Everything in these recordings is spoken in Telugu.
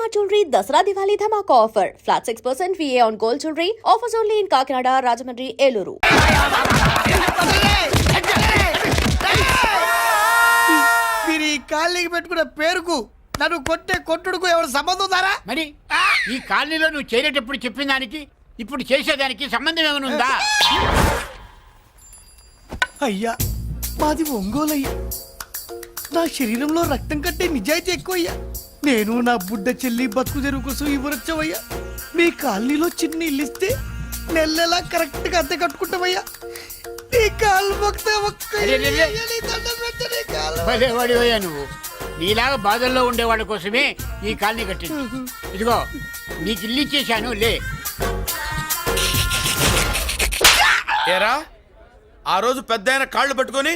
Shalimar Jewelry Dasra Diwali Dhamaka offer. Flat 6% VA on gold jewelry. Offers only in Kakinada, Rajahmundry, Eluru. మీరు ఈ కాలనీకి పెట్టుకున్న పేరుకు నన్ను కొట్టే కొట్టుడుకు ఎవరు సంబంధం ఉందారా? మరి ఈ కాలనీలో నువ్వు చేరేటప్పుడు చెప్పిన దానికి ఇప్పుడు చేసేదానికి సంబంధం ఏమైనా ఉందా? అయ్యా మాది ఒంగోలయ్యా. నా శరీరంలో రక్తం కట్టే నిజాయితీ ఎక్కువయ్యా. నేను నా బుడ్డ చెల్లి బతుకు తెరువు కోసం ఇవ్వరొచ్చావయ్యా. మీ కాలనీలో చిన్న ఇల్లు ఇస్తే నెలలా కరెక్ట్ గా అద్దె కట్టుకుంటామయ్యా. నీ కాలు మొక్కితే ఒక్క ఇల్లు ఇయ్యాలి, దండం పెట్టు నీ కాలు. భలేవాడివయ్యా నువ్వు. నీలాగా బాధల్లో ఉండేవాళ్ళ కోసమే ఈ కాలనీ కట్టింది. ఇదిగో నీకు ఇల్లు ఇచ్చేశాను, లే. ఏరా ఆ రోజు పెద్ద ఆయన కాళ్ళు పట్టుకొని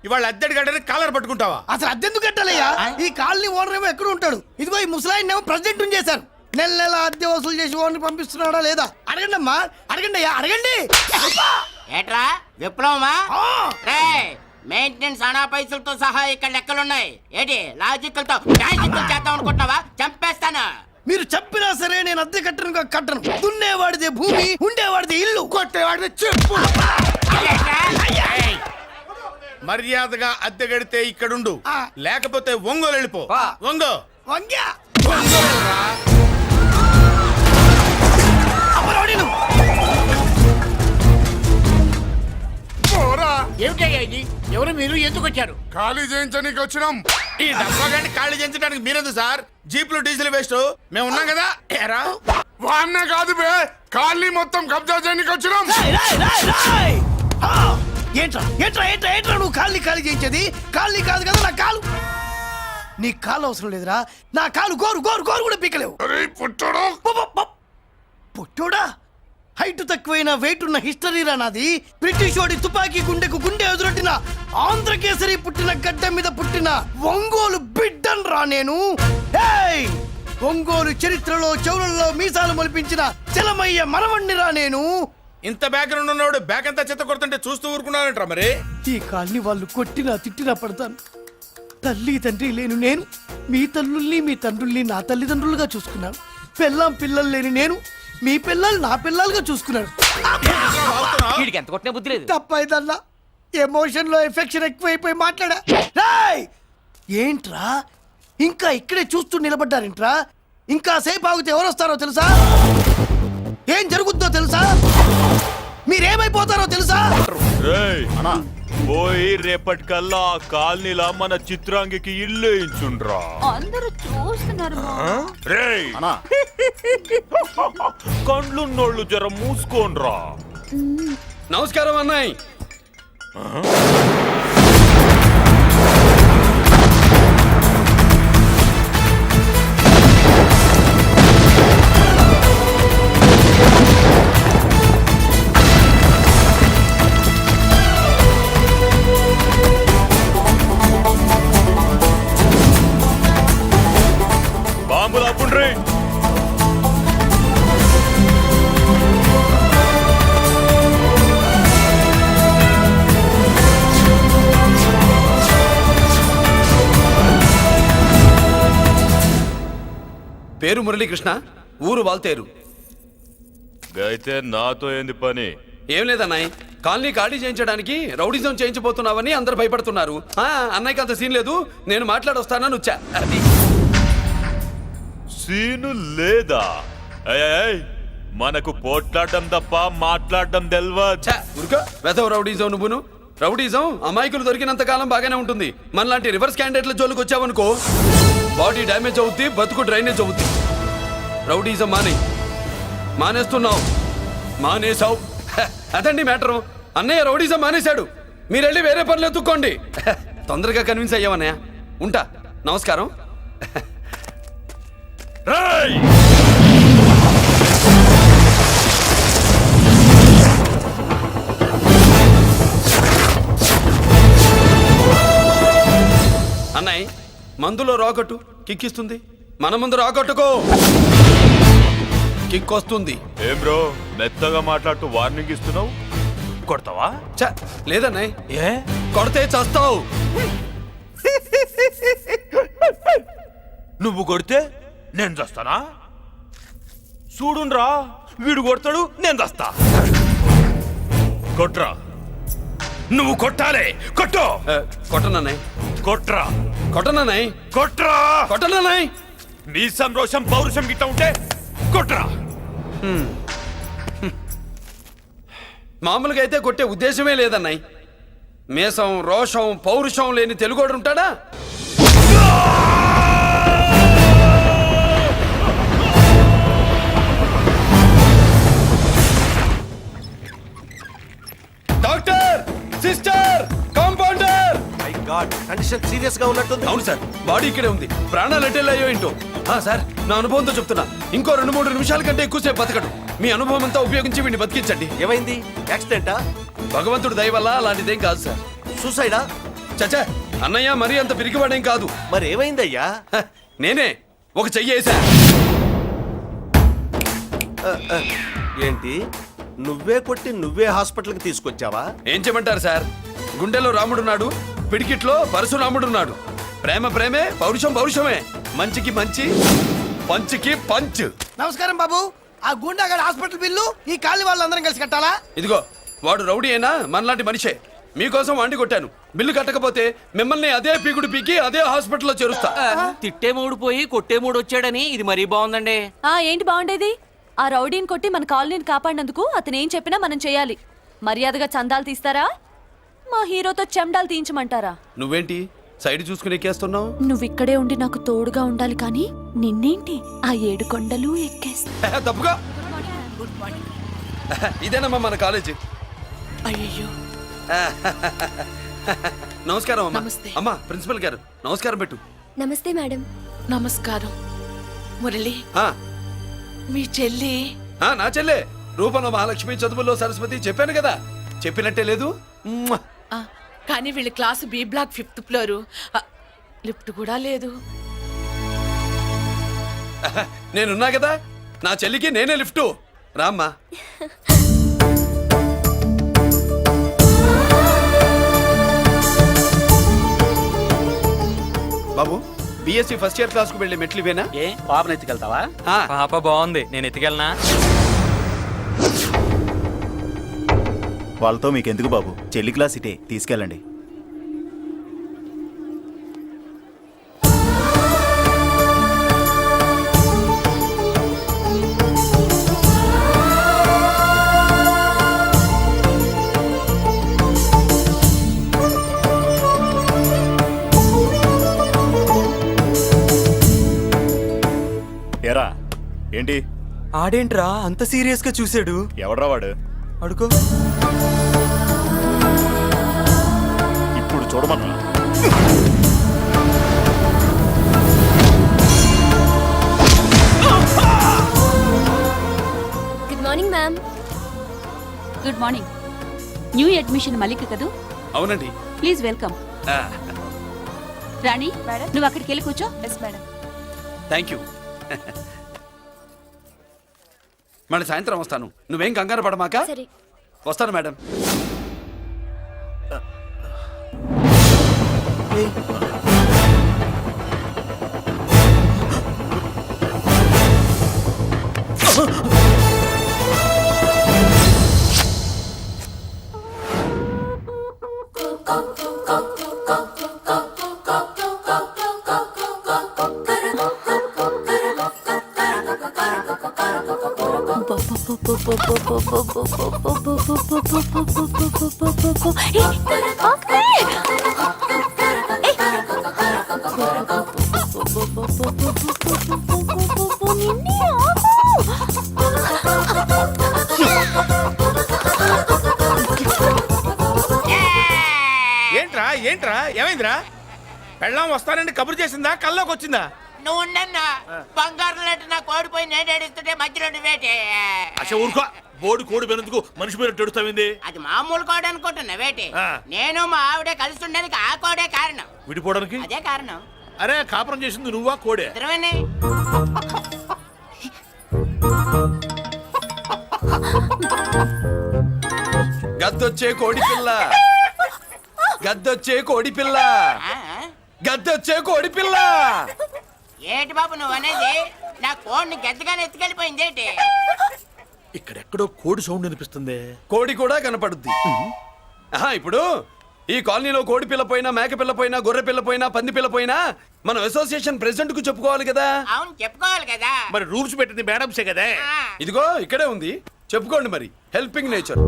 ఇవాళ అద్దెడి గడ్డని కాలర్ పట్టుకుంటావా? అసలు అద్దెందుకు కట్టాలయ్యా? ఈ కాలనీ ఓనర్ ఏమో ఎక్కడ ఉంటాడు? ఇదిగో ఈ ముసలాయిన్ ఏమో ప్రెసిడెంట్ చేశారు. నెల నెల అద్దె వసూలు చేసి ఓనర్ పంపిస్తున్నాడా లేదా అడగండి అమ్మా, అడగండి అయ్యా, అడగండి. ఏట్రా విప్లవమా? మెయింటెనెన్స్ అనా పైసలతో సహా ఇక్కడ లెక్కలున్నాయి. ఏంటి లాజికల్ తో మ్యాజికల్ చేద్దాం అనుకుంటున్నావా? చంపేస్తాను. మీరు చెప్పినా సరే నేను అద్దె కట్టను. దున్నేవాడిదే భూమి, ఉండేవాడిదే ఇల్లు, కొట్టేవాడిదే చెప్పు. మర్యాదగా అద్దె గడితే ఇక్కడుండు, లేకపోతే ఒంగోలు వెళ్ళిపో. ఒంగో వంగ్యా ఏమిటయ్యా ఇది? ఎవరు మీరు? ఎందుకు వచ్చారు? ఖాళీ చేయించడానికి వచ్చినాం. ఈ డబ్బా గంట ఖాళీ చేయించడానికి మీరెందు సార్? జీపులు డీజిల్ వేస్ట్, మేము ఉన్నాం కదా. ఏరా వాన్నే కాదు బే, ఖాళీ మొత్తం కబ్జా చేయడానికి వచ్చినాం. ఏంట్రా ఏంట్రా ఏంట్రా ఏంట్రా నువ్వు ఖాళీ చేయించేది? ఖాళీ కాదు కదా నా కాలు. నీ కాలు అవసరం లేదురా, నా కాలు గోరు గోరు గోరు కూడా పీకలేవు. పుట్టోడా, హైట్ తక్కువైన వెయిట్ ఉన్న హిస్టరీరా నాది. బ్రిటిష్ వాడి తుపాకీ గుండెకు గుండె ఎదురొట్టిన ఆంధ్రకేసరి పుట్టిన గడ్డ మీద పుట్టిన ఒంగోలు బిడ్డన్ రా నేను. ఒంగోలు చరిత్రలో చౌరల్లో మీసాలు మొలిపించిన చలమయ్య మనవణ్ణిరా నేను. ఇంత బ్యాక్గ్రౌండ్ ఉన్నవాడు బ్యాక్ అంతా చెత్త కొడుతుంటే చూస్తూ ఊరుకున్నారంట. మరి ఈ కాల్ని వాళ్ళు కొట్టినా తిట్టినా పడతాను. తల్లి తండ్రి లేను నేను మీ తల్లుల్ని మీ తండ్రుల్ని నా తల్లిదండ్రులుగా చూసుకున్నాను. పెళ్ళాం పిల్లలు లేని నేను మీ పిల్లలు నా పిల్లలుగా చూసుకున్నాను. ఎంత కొట్టినా బుద్ధి లేదు. తప్పైదల్లా ఎమోషన్ లో ఎఫెక్షన్ ఎక్కువైపోయి మాట్లాడా. రాయ్ ఏంట్రా ఇంకా ఇక్కడే చూస్తూ నిలబడ్డారేంట్రా? ఇంకా సేపు ఆగితే ఎవరు వస్తారో తెలుసా? ఏం జరుగుతుందో తెలుసా? మీరేమైపోతారో తెలుసా? పోయి రేపటికల్లా కాలనీలా మన చిత్రాంగికి ఇల్లు వేయించుండ్రా. అందరూ చూస్తున్నారు. కండ్లున్నోళ్ళు జర మూసుకోండ్రా. నమస్కారం అన్నాయ్. బాంబులు అప్పుండ్రీ. పేరు మురళీకృష్ణ, ఊరు వాల్తేరు. అయితే నాతో ఏంది పని? ఏం లేదన్నాయ్, కాలనీ ఖాళీ చేయించడానికి రౌడిజం చేయించబోతున్నావని అందరు భయపడుతున్నారు. అన్నయ్యకి అంత సీన్ లేదు, నేను మాట్లాడొస్తానని వచ్చా. అది సీను లేదా? మనకు పోట్లాడడం తప్ప మాట్లాడడం తెల్వా. వెధవ రౌడీజం నువ్వును. రౌడీజం అమాయకులు దొరికినంత కాలం బాగానే ఉంటుంది. మనలాంటి రివర్స్ క్యాండిడేట్ల జోలికి వచ్చావనుకో బాడీ డ్యామేజ్ అవుద్ది, బతుకు డ్రైనేజ్ అవుద్ది. రౌడీజం మానేస్తున్నావు, మానేసావు. అదండి మ్యాటరు. అన్నయ్య రౌడీజం మానేశాడు, మీరెళ్ళి వేరే పనులు ఎత్తుక్కోండి. తొందరగా కన్విన్స్ అయ్యావన్నయ్య. ఉంటా, నమస్కారం. అన్నయ్య మందులో రాకట్టు కిక్కిస్తుంది, మన ముందు రాకట్టుకో కిక్ వస్తుంది. ఏం బ్రో మెత్తగా మాట్లాడుతూ వార్నింగ్ ఇస్తున్నావు? కొడతావా? లేదన్నయ్య, ఏ కొడితే చస్తావు. నువ్వు కొడితే నేను చస్తానా? చూడుండ్రా, వీడు కొడతాడు, నేను చస్తా. కొట్రా, నువ్వు కొట్టాలే, కొట్టు. కొట్టనన్నాయ్, కొట్రా, కొట్టనన్నాయ్, కొట్రా, కొట్టనన్నాయ్. నీ సంతోషం పౌరుషం గిట్ట ఉంటే కొట్రా. మామూలుగా అయితే కొట్టే ఉద్దేశమే లేదన్నాయ్. మేషం, రోషం, పౌరుషం లేని తెలుగోడు ఉంటాడా? Doctor, sister, compounder. My God, condition serious గా ఉన్నట్టుంది. అవును సార్, బాడీ ఇక్కడే ఉంది. ప్రాణాలు ఎట్టేలా ఏంటో. సార్, నా అనుభవంతో చెప్తున్నా, ఇంకో 2-3 నిమిషాల కంటే ఎక్కువసేపు బతకడు. మీ అనుభవం అంతా ఉపయోగించి వీడిని బతికించండి. ఏమైంది? యాక్సిడెంటా? భగవంతుడు దయ వల్ల అలాంటిదేం కాదు సార్. సూసైడా? చచ్చా, అన్నయ్య మరీ అంత పిరికివాడేం కాదు. మరి ఏమైందయ్యా? నేనే ఒక చెయ్యి వేసా. ఏంటి, నువ్వే కొట్టి నువ్వే హాస్పిటల్ కి తీసుకొచ్చావా? ఏం చేయమంటారు సార్, గుండెలో రాముడున్నాడు, పిడికిట్లో పరశురాముడున్నాడు. ప్రేమ ప్రేమే, పౌరుషం పౌరుషమే. మంచికి మంచి, పంచికి పంచ్. నమస్కారం బాబు. ఆ గుండాగడ్ హాస్పిటల్ బిల్లు ఈ కాలి వాళ్ళందరం కలిసి కట్టాలా? ఇదిగో, వాడు రౌడీ అయినా మనలాంటి మనిషే. మీకోసం వండి కొట్టాను. బిల్లు కట్టకపోతే మిమ్మల్ని అదే పీకుడు పీకి అదే హాస్పిటల్లో చేరుస్తా. తిట్టే మూడు పోయి కొట్టే మూడు వచ్చాడని ఇది మరీ బాగుందండి. ఏంటి బాగుండేది? ఆ రౌడీని కొట్టి మన కాలనీని కాపాడినందుకు అతను ఏం చెప్పినా మనం చేయాలి. మర్యాదగా చందాలు తీస్తారా, మా హీరోతో చెండాలు తీయించమంటారా? నువ్వేంటి సైడ్ చూసుకుని ఎక్కేస్తున్నావు? నువ్విక్కడే ఉండి నాకు తోడుగా ఉండాలి, కానీ నిన్నేంటి ఆ 7 కొండలు ఎక్కేస్తా. తప్పుగా. ఇదేనమ్మా మన కాలేజీ. అయ్యో, నమస్కారం అమ్మా. నమస్తే. అమ్మా, ప్రిన్సిపల్ గారు నమస్కారం పెట్టు. నమస్తే మేడం. నమస్కారం. మురళి, ఆ, మీ చెల్లి నా చెల్లె రూపంలో మహాలక్ష్మి, చదువుల్లో సరస్వతి. చెప్పాను కదా, చెప్పినట్టే లేదు. మ్మ్. కానీ వీళ్ళ class B block 5th floor. Lift కూడా లేదు. నేనున్నా కదా, నా చెల్లికి నేనే లిఫ్ట్. రామ్మా. బాబు, బిఎస్సి ఫస్ట్ ఇయర్ క్లాస్ కు వెళ్ళే మెట్లు ఇవేనా? ఏ పాపను ఎత్తుకెళ్తావా? పాప బాగుంది, నేను ఎత్తుకెళ్ళనా? వాళ్ళతో మీకెందుకు బాబు, చెల్లి క్లాస్ ఇటే, తీసుకెళ్ళండి. ఎరా ఏంటి? ఆడేంట్రా అంత సీరియస్ గా చూసాడు? ఎవడ్రా వాడు? అడుకో. ఇప్పుడు చూడమన్నా. Good morning ma'am. Good morning. New admission Malik కదూ? అవునండి. Please welcome. ఆ, రాణి, నువ్వు అక్కడికి వెళ్ళి కూర్చో. Yes madam. Thank you. మళ్ళీ సాయంత్రం వస్తాను, నువ్వేం కంగారు పడమాక. సరే. వస్తాను మేడం. ఏంట్రా ఏంట్రా ఏమైందిరా? పెళ్ళాం వస్తానండి కబురు చేసిందా, కల్లోకి వచ్చిందా? నువ్వు ఉండన్నా, బంగారం లాంటి నాకు ఓడిపోయి నేను ఏడుస్తుంటే మధ్యలో నువ్వేటే. అసలు ఊరుకో, బోర్డు కోడి పెనందుకు మనిషి మీద టెడుస్తావింది. అది మామూలు కోడి అనుకుంటున్నా వేటి. ఆ. నేను మా ఆవిడే కలిసి ఉండడానికి ఆ కోడే కారణం. విడిపోవడానికి అదే కారణం. అరే, కాపురం చేసింది నువ్వా కోడే? ఇద్దరమేనే. గద్దొచ్చే కోడి పిల్ల, గద్దొచ్చే కోడి పిల్ల, ఆ? గద్దొచ్చే కోడి పిల్ల. ఏంటి బాబు నువ్వు అనేది? కోడిని గద్దగానే ఎత్తుకెళ్ళిపోయింది ఏంటి? ఇక్కడెక్కడో కోడి సౌండ్ అనిపిస్తుంది. కోడి కూడా కనపడుద్ది. ఆహా, ఇప్పుడు ఈ కాలనీలో కోడి పిల్ల పోయినా, మేక పిల్ల పోయినా, గొర్రె పిల్ల పోయినా, పంది పిల్ల పోయినా మనం అసోసియేషన్ ప్రెసిడెంట్ కు చెప్పుకోవాలి కదా. అవును చెప్పుకోవాలి కదా. మరి రూల్స్ పెట్టింది మేడంసే కదా. ఇదిగో ఇక్కడే ఉంది, చెప్పుకోండి మరి. Helping nature.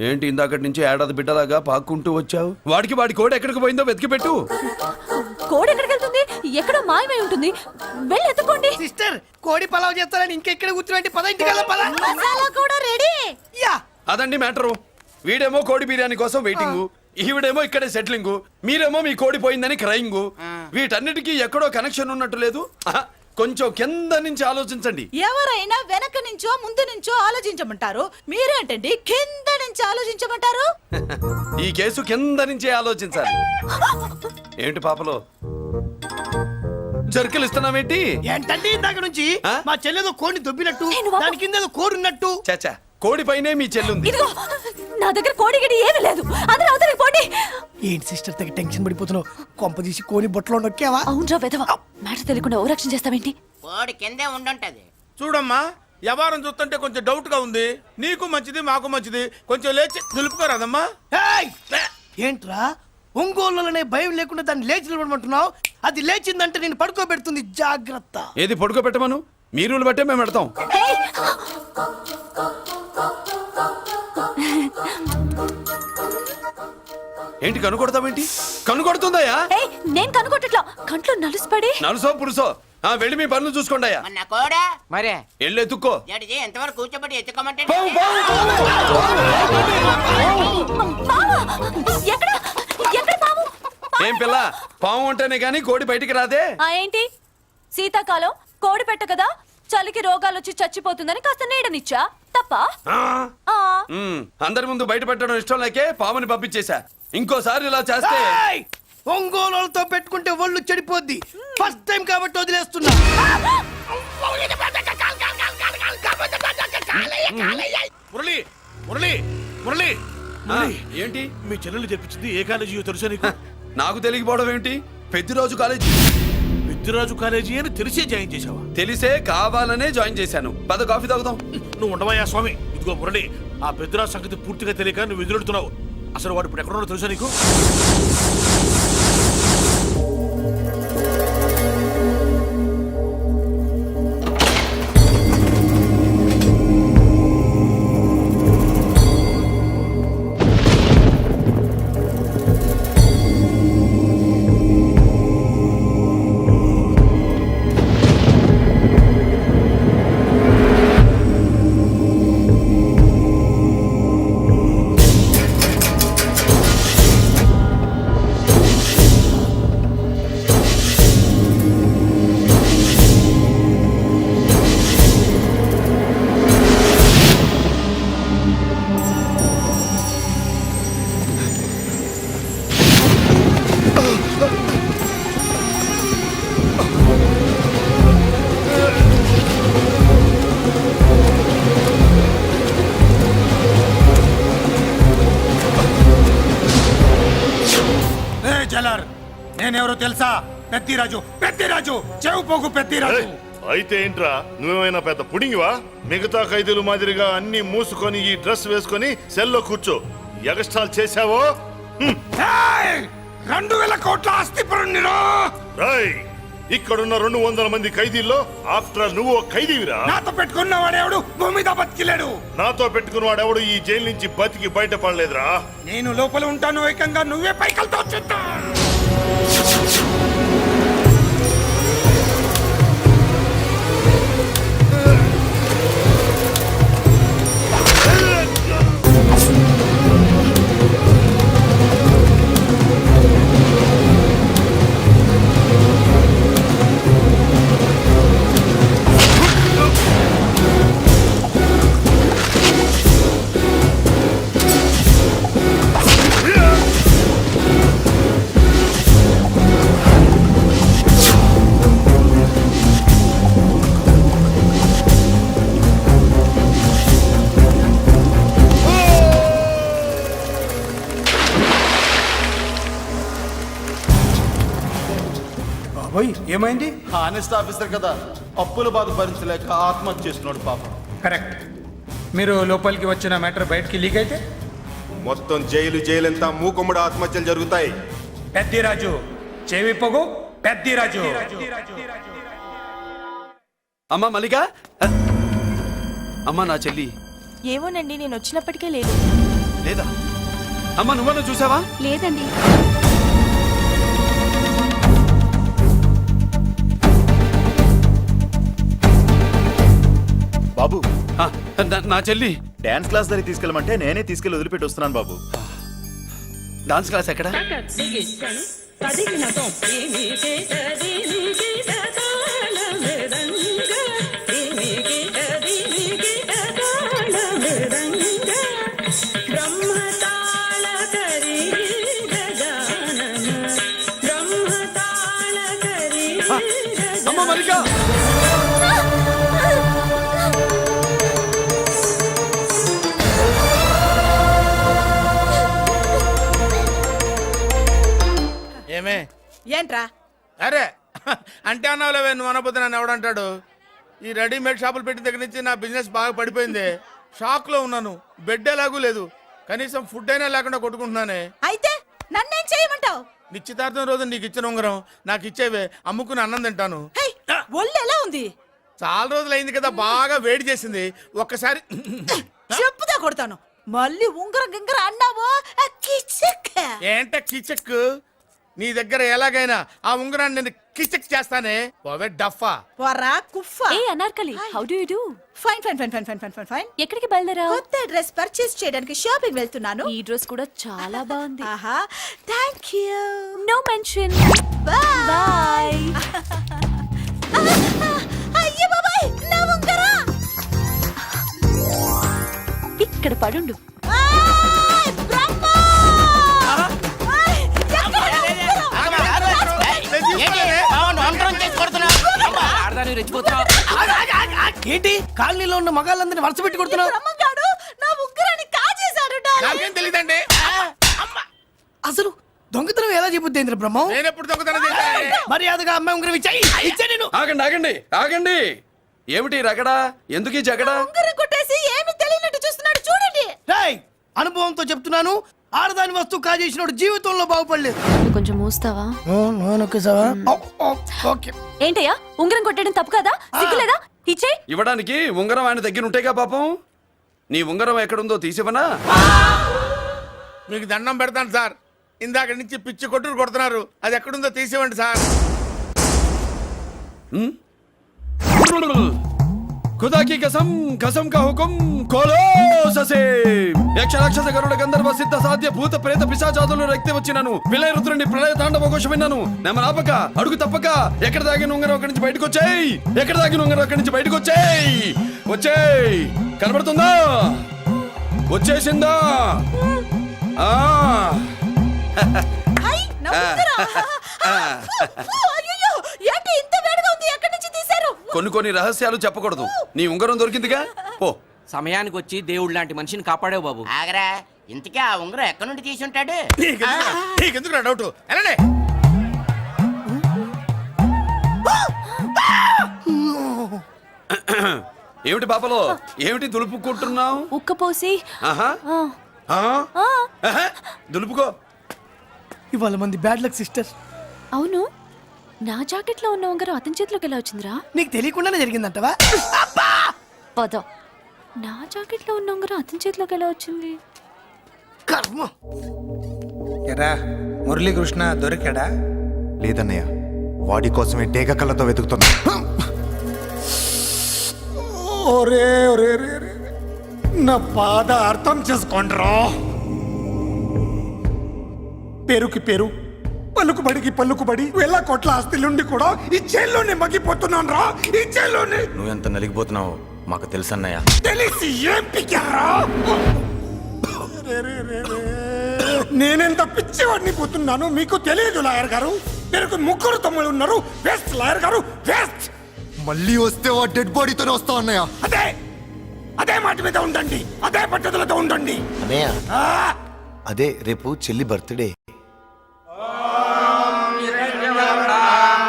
ఏంటి ఇందాకటి నుంచి ఏడాది బిడ్డలాగా పాక్కుంటూ వచ్చావు? వాడికి వాడి కోడి ఎక్కడికి పోయిందో వెతికి పెట్టు. కోడి ఎక్కడికి వెళ్తుంది? ఎక్కడో మాయమై ఉంటుంది. వెళ్ళి ఎత్తుకోండి. సిస్టర్, కోడి పలావ్ చేస్తారని ఇంకెక్కడ కూర్చోండి. పద ఇంటికి వెళ్దాం, పద. మసాలా కూడా రెడీ. యా. అదండి మ్యాటరు. వీడేమో కోడి బిర్యానీ కోసం వెయిటింగ్, ఈవిడేమో ఇక్కడే సెటిలింగ్, మీరేమో మీ కోడి పోయిందని క్రయింగ్. వీటన్నిటికీ ఎక్కడో కనెక్షన్ ఉన్నట్టు లేదు. ఆహా, కొంచెం కింద నుంచి ఆలోచించండి. ఎవరైనా వెనక నుంచో ముందు నుంచో ఆలోచించమంటారు, మీరేంటండి కింద నుంచి ఆలోచించమంటారు? ఈ కేసు కింద నుంచే ఆలోచించాలి. ఏంటి పాపలో జర్కలు ఇస్తున్నావేంటి? ఏంటంటే ఇందాక నుంచి ఆ? మా చెల్లెదో కోడిని దొబ్బినట్టు, నేను వాప- దాని కింద ఏదో కోడి ఉన్నట్టు. చాచా, కోడి పైనే మీ చెల్లుంది. ఇదిగో నా దగ్గర కోడి గిడి ఏమీ లేదు. అందరూ అవతలికి పోండి. ఏంటి సిస్టర్ తెగ టెన్షన్ పడిపోతున్నావు? కొంప తీసి కోడి బొట్టలో నొక్కావా? అవునరా వెధవ, మ్యాటర్ తెలియకుండా ఓ రక్షణ చేస్తావేంటి? కోడి కిందే ఉండుంటది. చూడమ్మా, వ్యవహారం చూస్తుంటే కొంచెం డౌట్ గా ఉంది. నీకు మంచిది, మాకు మంచిది. కొంచెం లేచి నిలుపుకోరాదమ్మా. ఏయ్! ఏంట్రా ఒంగోలులోనే భయం లేకుండా దాన్ని లేచి నిలబడమంటున్నావు? అది లేచిందంటే నేను పడుకోబెడుతుంది. జాగ్రత్త. ఏది పడుకోబెట్టమను, మీ రూల్ బట్టే మేము పెడతాం. హేయ్! ఏంటి కనుకొడతావేంటి? కనుకొడుతుందయ్యా? ఏయ్, నేను కనుగొట్టట్లా. కంట్లో నలుసుపడి. నలుసో పురుసో వెళ్ళి మీ పనులు చూసుకోండి అయ్యా. మన కోడా మరే వెళ్ళి ఎత్తుక్కో. జడిజీ ఎంతవరకు కూర్చోబెట్టి ఎత్తుకోమంటే పావు, పావు, పాము! ఎక్కడ ఎక్కడ పాము? ఏం పిల్ల, పాము అంటేనే గాని కోడి బయటికి రాదే. ఆ ఏంటి? శీతాకాలం కోడి పెట్ట కదా, చలికి రోగాలు వచ్చి చచ్చిపోతుందని కాస్త నీడనిచ్చా. తప్ప? ఆ? ఆ. అందరి ముందు బయట పెట్టడం ఇష్టం లేకే పాముని పంపించేశా. ఇంకోసారి ఇలా చేస్తే ఏయ్! ఒంగోలులతో పెట్టుకుంటే ఒళ్ళు చెడిపోద్ది. ఫస్ట్ టైం కాబట్టి వదిలేస్తున్నా. మురళి, మురళి, మురళి, ఆ, ఏంటి మీ చెల్లెలు చెప్పించింది ఏ కాలేజీ తెలుసా నీకు? నాకు తెలియకపోవడం ఏంటి? పెద్దిరాజు కాలేజీ. పెద్దిరాజు కాలేజీ అని తెలిసే జాయిన్ చేసావా? తెలిసే కావాలనే జాయిన్ చేశాను. పద కాఫీ తాగుదాం. నువ్వు ఉండవయ్యా స్వామి. ఇదిగో మురళి, ఆ పెద్దిరాజు సంగతి పూర్తిగా తెలియక నువ్వు ఎదురెడుతున్నావు. అసలు వాడు ఇప్పుడు ఎక్కడున్నాడో తెలుసా నీకు? నేనెవరో తెలుసా? పెద్దిరాజు, పెద్దిరాజు, చెవు పోగు పెద్దిరాజు. అయితే ఏంట్రా, నువ్వేమైనా పెద్ద పుడింగివా? మిగతా ఖైదీలు మాదిరిగా అన్ని మూసుకొని ఈ డ్రెస్ వేసుకొని సెల్లో కూర్చో. ఎగస్ట్రాల్ చేశావో 2000 కోట్ల ఆస్తి పరుణ్ణిరో. ఇక్కడున్న 200 మంది ఖైదీల్లో ఆఫ్టర్ నువ్వు ఒక ఖైదీవిరా. నాతో పెట్టుకున్న వాడెవడు భూమి మీద బతికిలేడు. నాతో పెట్టుకున్న వాడెవడు ఈ జైలు నుంచి బతికి బయటపడలేదురా. నేను లోపల ఉంటాను, ఏకంగా నువ్వే పైకలతో చూద్దా. ఓయ్ ఏమైంది? హానెస్ట్ ఆఫీసర్ కదా, అప్పుల బాధ భరించలేక ఆత్మహత్య చేసుకున్నాడు పాపం. కరెక్ట్. మీరు లోపలికి వచ్చిన మ్యాటర్ బయటికి లీక్ అయితే మొత్తం జైలు అంతా మూకుమ్మడి ఆత్మహత్యలు జరుగుతాయి. పెద్దిరాజు చెవి పొగు పెద్దిరాజు. అమ్మా మల్లిక, అమ్మా నా చెల్లి ఏమోనండి, నేను వచ్చినప్పటికే లేదు. లేదా? అమ్మా నువ్వన్నా చూసావా? లేదండి. బాబు ఆ, నా చెల్లి డాన్స్ క్లాస్ దగ్గర తీసుకెళ్ళమంటే నేనే తీసుకెళ్ళి వదిలిపెట్టి వస్తున్నాను బాబు. డాన్స్ క్లాస్ ఎక్కడ? అమ్మ మల్లిక, ఏమే ఏంట్రా? అరే అంటే అన్నావులేవే, నువ్వు అనబోతే నన్ను ఎవడంటాడు. ఈ రెడీమేడ్ షాపులు పెట్టిన దగ్గర నుంచి నా బిజినెస్ బాగా పడిపోయింది. షాక్ లో ఉన్నాను, బెడ్ ఎలాగూ లేదు, కనీసం ఫుడ్ అయినా లేకుండా కొట్టుకుంటున్నానే. అయితే నన్నేం చేయమంటావు? నిశ్చితార్థం రోజు నీకు ఇచ్చిన ఉంగరం నాకు ఇచ్చేవే, అమ్ముకుని అన్నం తింటాను. హై, ఒళ్ళు ఎలా ఉంది? చాలా రోజులు అయింది కదా, బాగా వేడి చేసింది. ఒక్కసారి చెప్పుదా కొడతాను. మళ్ళీ ఉంగరం గింగర అన్నావో కిచక్. ఏంట కిచక్? నీ దగ్గర ఎలాగైనా ఆ ఉంగరాన్ని నేను కిచక్ చేస్తానే. పోవే డఫా. పోరా కుఫా. ఏ Anarkali, how do you do? Fine fine fine fine fine fine fine fine. ఎక్కడికి బయలుదేరావు? కొత్త డ్రెస్ పర్చేస్ చేయడానికి షాపింగ్ వెళ్తున్నాను. ఈ డ్రెస్ కూడా చాలా బాగుంది. ఆహా, thank you. No mention. Bye. Bye. అయ్యో బాబాయ్, నా ఉంగరా. ఇక్కడ పడుండు. ఆయ్, బ్రహ్మ! ఆయ్, ఎక్కడ నా ఉంగరం? ఆడదాన్ని రెచ్చిపోతున్నావు. ఏంటి కాలనీలో ఉన్న మగాళ్ళందరినీ వరుస పెట్టి కొడుతున్నావు? బ్రహ్మంగాడు నా ఉంగరాన్ని కాజేశాడు. నాకేం తెలియదండి. అసలు దొంగతనం ఎలా చెబుద్ది బ్రహ్మం? నేను ఎప్పుడు దొంగతనం చేశాను? మర్యాదగా అమ్మాయి ఉంగరం ఇచ్చాయి. నేను ఆగండి ఆగండి ఆగండి. ఏమిటి రగడా? ఎందుకు ఈ జగడా? ఉంగరం కొట్టేసి ఏమీ తెలియనట్టు చూస్తున్నాడు, చూడండి. రేయ్, అనుభవంతో చెప్తున్నాను, ఆడదాని వస్తువు కాజేసినోడు జీవితంలో బాగుపడలేదు. కొంచెం మూస్తావా? ఓకే. ఏంటయ్యా, ఉంగరం కొట్టడం తప్పు కదా? సిగ్గులేదా? ఇచ్చే. ఇవ్వడానికి ఉంగరం ఆయన దగ్గర ఉంటేగా పాపం. నీ ఉంగరం ఎక్కడుందో తీసివనా? మీకు దండం పెడతాను సార్, ఇందాక నుంచి పిచ్చి కొట్టుడు కొడుతున్నారు. అది ఎక్కడుందో తీసివ్వండి సార్. खुदा की कसम, कसम का हुकुम खोलो ससे. యక్ష రాక్షస గరుడ గంధర్వ సిద్ధ సాధ్య భూత ప్రేత పిశాచాదులు రక్తి వచ్చినాను. విలయ రుద్రుని ప్రళయ తాండవ ఘోష విన్నాను. నెమరాపక అడుగు తప్పక ఎక్కడ దాగిన ఉంగరం అక్కడి నుంచి బయటకు వచ్చేయ్. ఎక్కడ దాగిన ఉంగరం అక్కడి నుంచి బయటకు వచ్చేయ్. వచ్చేయ్. కనబడుతుందా? వచ్చేసిందా? ఆ హై, నా ఉంగరం. అయ్యో, ఏంటి ఇంత వేడిగా ఉంది? ఎక్కడి నుంచి తీశారు? కొన్ని రహస్యాలు చెప్పకూడదు. నీ ఉంగరం దొరికిందిగా, పో. సమయానికి వచ్చి దేవుడు లాంటి మనిషిని కాపాడావు బాబు. ఆగరా, ఇంతకీ ఆ ఉంగరం ఎక్కడి నుండి తీసి ఉంటాడు? నీకెందుకు డౌట్? వెళ్ళండి. ఏమిటి పాపలో, ఏమిటి దులుపుకుంటున్నావు? ఉక్కపోసి. ఆహా. ఆహా. దులుపుకో. ఇవాళ మంది బ్యాడ్ లక్ సిస్టర్. అవును, నా జాకెట్ లో ఉన్న ఉంగరం అతని చేతిలోకి ఎలా వచ్చిందిరా? నీకు తెలియకుండానే జరిగిందంటవా? పద. నా జాకెట్ లో ఉన్న ఉంగరం అతని చేతిలోకి ఎలా వచ్చింది? కర్మ. ఎరా మురళీకృష్ణ దొరికాడా? లేదన్నయ్య, వాడి కోసమే డేగ కళ్ళతో వెతుకుతున్నా. ఒరే ఒరే ఒరే, నా బాధ అర్థం చేసుకోండిరా. పేరుకి పేరు, పలుకుబడికి పలుకుబడి, వేల కోట్ల ఆస్తిలుండి కూడా ఈ జైల్లోనే మగ్గిపోతున్నాను రా. ఈ జైల్లోనే. నువ్వెంత నలిగిపోతున్నావు మాకు తెలుసన్నయ్య. తెలిసి ఏం పిక్కారా? నేనెంత పిచ్చివాడిని పోతున్నాను మీకు తెలియదు లాయర్ గారు. పేరుకు ముగ్గురు తమ్ముళ్ళు ఉన్నారు. వేస్ట్ లాయర్ గారు, వేస్ట్. మళ్ళీ వస్తే ఆ డెడ్ బాడీతోనే వస్తావు అన్నయ్య. అదే మాట మీద ఉండండి, అదే పట్టుదలతో ఉండండి. అన్నయ్య, ఆ! అదే రేపు చెల్లి బర్త్డే.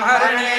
హరణే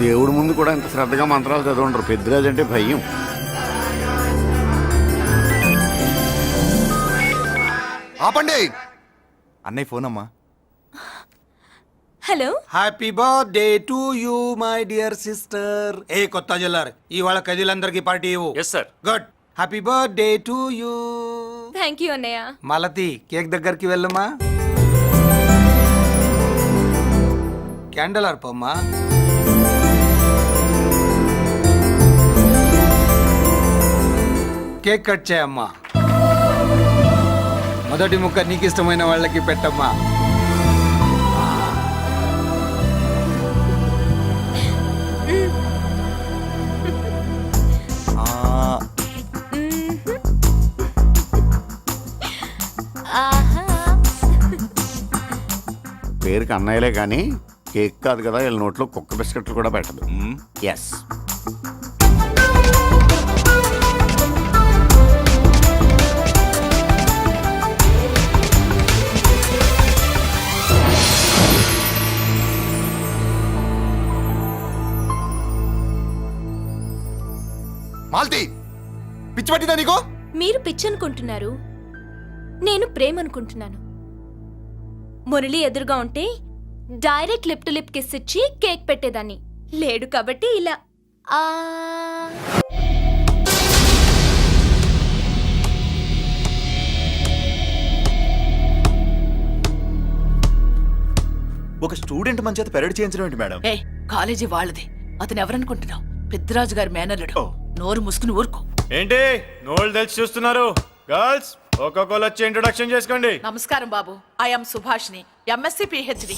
దేవుడి ముందు కూడా ఇంత శ్రద్ధగా మంత్రాలు చదవంటారు. పెద్దరాజు అంటే భయం. ఆపండి. అన్నయ్య ఫోన్ అమ్మా. Hello. Happy birthday to you my dear sister. ఏ కొత్త జల్లార్ ఇవాళ కదిలందరికీ పార్టీ ఇవ్వు. Yes sir. Good. Happy birthday to you. Thank you అన్నయ్య. మాలతి కేక్ దగ్గరికి వెళ్ళమ్మా. క్యాండల్ అర్పమ్మా. కేక్ కట్ చేయమ్మా. మొదటి ముక్క నీకు ఇష్టమైన వాళ్ళకి పెట్టమ్మా. పేరుకి అన్నయ్యలే కానీ కేక్ కాదు కదా, వీళ్ళ నోట్లో కుక్క బిస్కెట్లు కూడా పెట్టదు. ఎస్. మాల్తి, పిచ్చి పట్టిందా నీకు? మీరు పిచ్చి అనుకుంటున్నారు, నేను ప్రేమ అనుకుంటున్నాను. మురళి ఎదురుగా ఉంటే direct lip to lip kiss ఇచ్చి కేక్ పెట్టేదాన్ని. లేడు కాబట్టి ఇలా ఒక స్టూడెంట్ మన చేత పెరడ్ చేయించడం ఏంటి మేడం? ఏ కాలేజీ వాళ్ళది, అతను ఎవరనుకుంటున్నావు? పెద్దరాజు గారి మేనల్లుడు. నోరు ముసుకుని ఊరుకో. ఏంటి నోళ్ళు తెలిసి చూస్తున్నారు? గర్ల్స్ ఒక్కొక్కరు వచ్చి ఇంట్రొడక్షన్ చేసుకోండి. నమస్కారం బాబు, ఐఎమ్ సుభాష్ని, ఎంఎస్సి పిహెచ్డి.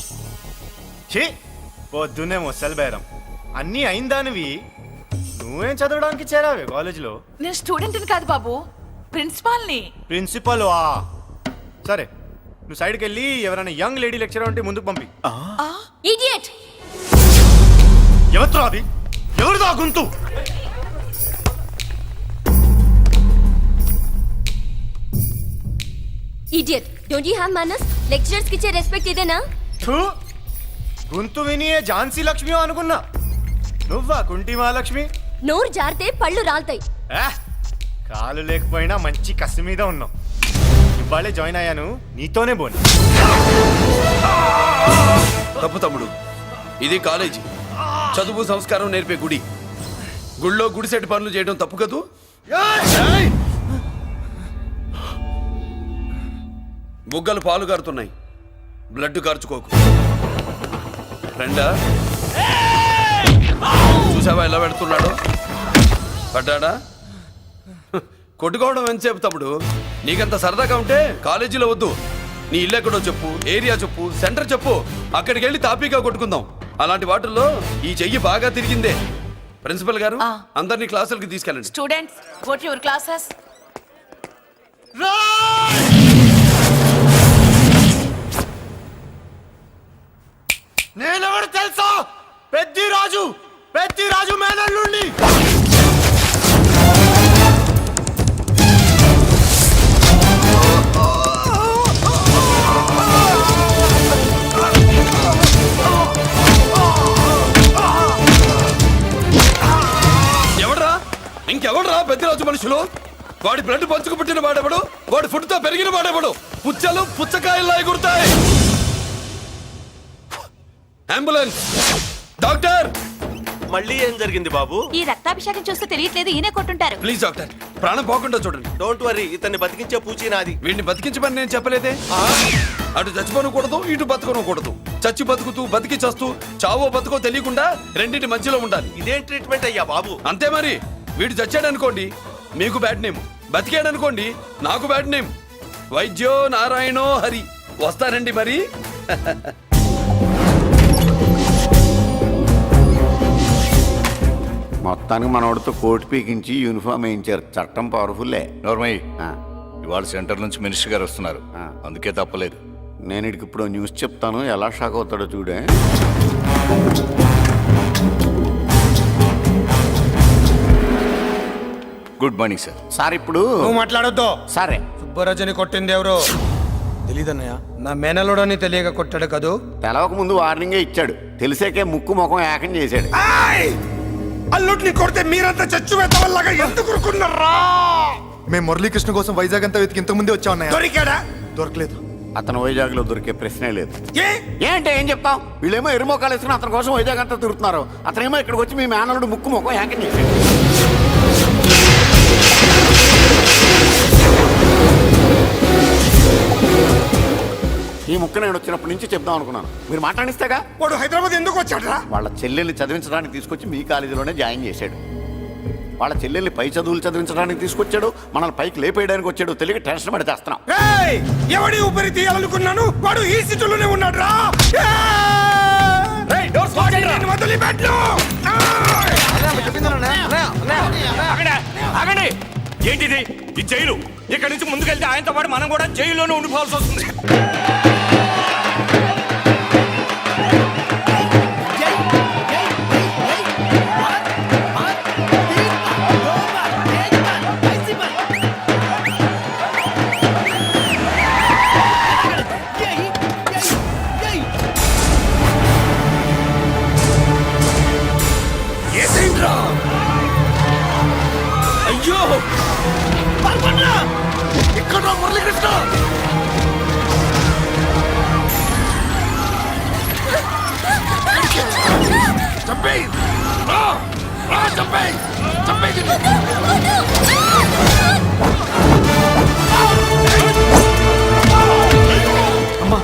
ఛీ, పొద్దున్నే ముసలి బేరం అన్నీ అయిందానివి. నువ్వేం చదవడానికి చేరావే కాలేజీలో? నేను స్టూడెంట్ని కాదు బాబు, ప్రిన్సిపాల్ని. ప్రిన్సిపల్ సరే, నువ్వు సైడ్కి వెళ్ళి ఎవరైనా యంగ్ లేడీ లెక్చరర్ ఉంటే ముందుకు పంపి. ఇడియట్. ఎవరితో అది? ఎవరిదో ఆ గొంతు? ఇడియట్. డోంట్ యు హావ్ మనస్? లెక్చరర్స్ కి ఇచ్చే రెస్పెక్ట్ ఇదేనా? గొంతు విని ఝాన్సీ లక్ష్మి అనుకున్నా. నువ్వా కుంటి మహాలక్ష్మి? నోరు జారితే పళ్ళు రాల్తాయి. కాలు లేకపోయినా మంచి కసి మీద ఉన్నావు. ఇవాళే జాయిన్ అయ్యాను, నీతోనే పోను. తప్పు తమ్ముడు, ఇది కాలేజీ, చదువు సంస్కారం నేర్పే గుడి. గుళ్ళో గుడిసెట్టి పనులు చేయడం తప్పు కదూ? బుగ్గలు పాలు కారుతున్నాయి, బ్లడ్ కార్చుకోకు. ఫ్రెండా, చూసావా ఎలా పెడుతున్నాడు? పడ్డాడా? కొట్టుకోవడం ఎంతసేపు తమ్ముడు? నీకంత సరదాగా ఉంటే కాలేజీలో వద్దు. నీ ఇల్లు ఎక్కడో చెప్పు, ఏరియా చెప్పు, సెంటర్ చెప్పు, అక్కడికి వెళ్ళి తాపీగా కొట్టుకుందాం. అలాంటి వాటిల్లో ఈ చెయ్యి బాగా తిరిగిందే. ప్రిన్సిపల్ గారు, అందరినీ క్లాసులకి తీసుకెళ్ళండి. Students, go to your classes. నేనెవరు తెలుసా? పెద్దిరాజు, పెద్దిరాజు మేనల్లుండి. ఎవడ్రా? ఇంకెవడ్రా పెద్దిరాజు మనుషులు? వాడి బ్లడ్ పంచుకు పుట్టిన వాడెవడు, వాడి ఫుడ్ తో పెరిగిన వాడెవడు. పుచ్చలు పుచ్చకాయల్లా ఎగురుతాయి. Ambulance, doctor. మళ్ళీ ఏం జరిగింది బాబు? ఈ రక్తాభిషేకం చూస్తే తెలియట్లేదు, ఈయనే కొట్టుంటారు. ప్లీజ్ డాక్టర్, ప్రాణం పోకుండా చూడండి. డోంట్ వరీ, ఇతన్ని బతికించే పూచి నాది. వీడిని బతికించమని నేను చెప్పలేదే. అటు చచ్చిపోనకూడదు, ఇటు బతకనకూడదు. చచ్చి బతుకుతూ బతికి చస్తూ చావో బతుకో తెలియకుండా రెండింటి మధ్యలో ఉండాలి. ఇదేం ట్రీట్మెంట్ అయ్యా బాబు? అంతే మరి. వీడు చచ్చాడనుకోండి మీకు బ్యాడ్ నేమ్, బతికాడనుకోండి నాకు బ్యాడ్ నేమ్. వైద్యో నారాయణో హరి. వస్తారండి మరి. మొత్తానికి మనోడితో కోట్ పీకించి యూనిఫామ్ వేయించారు. చట్టం పవర్ఫుల్లే. నోర్మయ్య, ఇవాళ సెంటర్ నుంచి మినిస్టర్ గారు వస్తున్నారు, అందుకే తప్పలేదు. నేను ఇడికి ఇప్పుడు న్యూస్ చెప్తాను, ఎలా షాక్ అవుతాడో చూడే. Good morning sir. సార్ ఇప్పుడు నువ్వు మాట్లాడొద్దు. సరే, సుబ్బరాజుని కొట్టింది ఎవరు తెలీదన్నయ్య. నా మేనలోడని తెలియక కొట్టాడు కదూ. తెలవక ముందు వార్నింగే ఇచ్చాడు, తెలిసాకే ముక్కు ముఖం ఏకం చేశాడు. అల్లుడిని కొడితే మీరంతా చచ్చు వెతవల్లాగా ఎందుకు ఊరుకున్నారా? మేము మురళీకృష్ణ కోసం వైజాగ్ అంతా వెతికి ఇంతకు ముందే వచ్చా ఉన్నాయా? దొరికాడా? దొరకలేదు. అతను వైజాగ్ లో దొరికే ప్రశ్నే లేదు. ఏ ఏంటే ఏం చెప్తాం? వీళ్ళేమో ఎరుమోకాలు వేసుకుని అతని కోసం వైజాగ్ అంతా తిరుగుతున్నారు. అతనేమో ఇక్కడికి వచ్చి మీ మేనలుడు ముక్కు ముఖం ఏకం చేశాడు. ఈ ముక్క నేను వచ్చినప్పటి నుంచి చెప్దాం అనుకున్నాను, మీరు మాట్లాడిస్తేగా. వాడు హైదరాబాద్ ఎందుకు వచ్చాడరా? వాళ్ళ చెల్లెల్ని చదివించడానికి తీసుకొచ్చి మీ కాలేజీలోనే జాయిన్ చేశాడు. వాళ్ళ చెల్లెల్ని పై చదువులు చదివించడానికి తీసుకొచ్చాడు, మనల్ని పైకి లేపేయడానికి వచ్చాడు. తెలియక టెన్షన్ పడి చేస్తున్నాం. ఎవడి ఊపిరి తీయాలనుకున్నాను, వాడు ఈ సిటీలోనే ఉన్నాడు రా. ఏంటిది ఈ జైలు? ఇక్కడి నుంచి ముందుకెళ్తే ఆయనతో పాటు మనం కూడా జైల్లోనే ఉండిపోవాల్సి వస్తుంది. అయ్యో ఇక్కడ మురళీకృష్ణ చంపేయ్, చంపేయ్, చంపేయ్. అమ్మా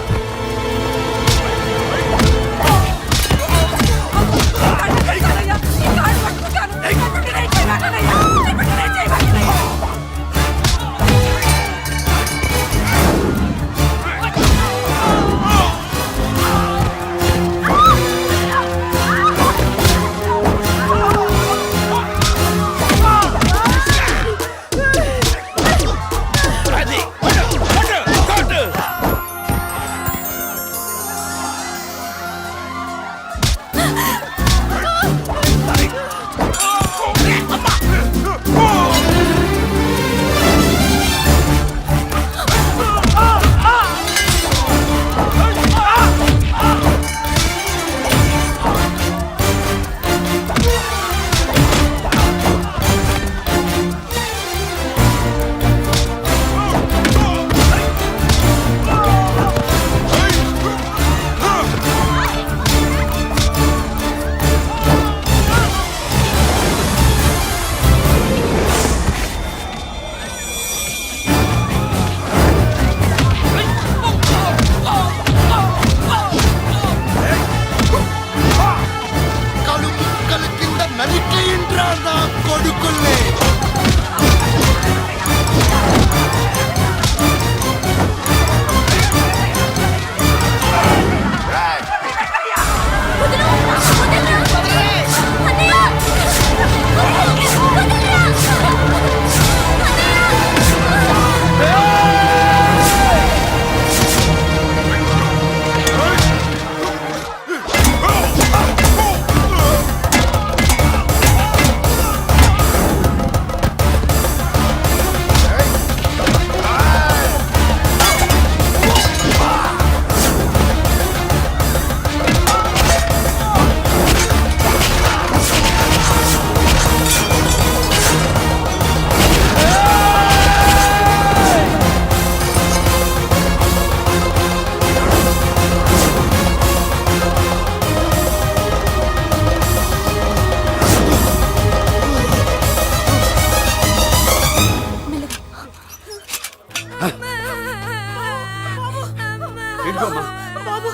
ఇదిగో అమ్మా. బాబు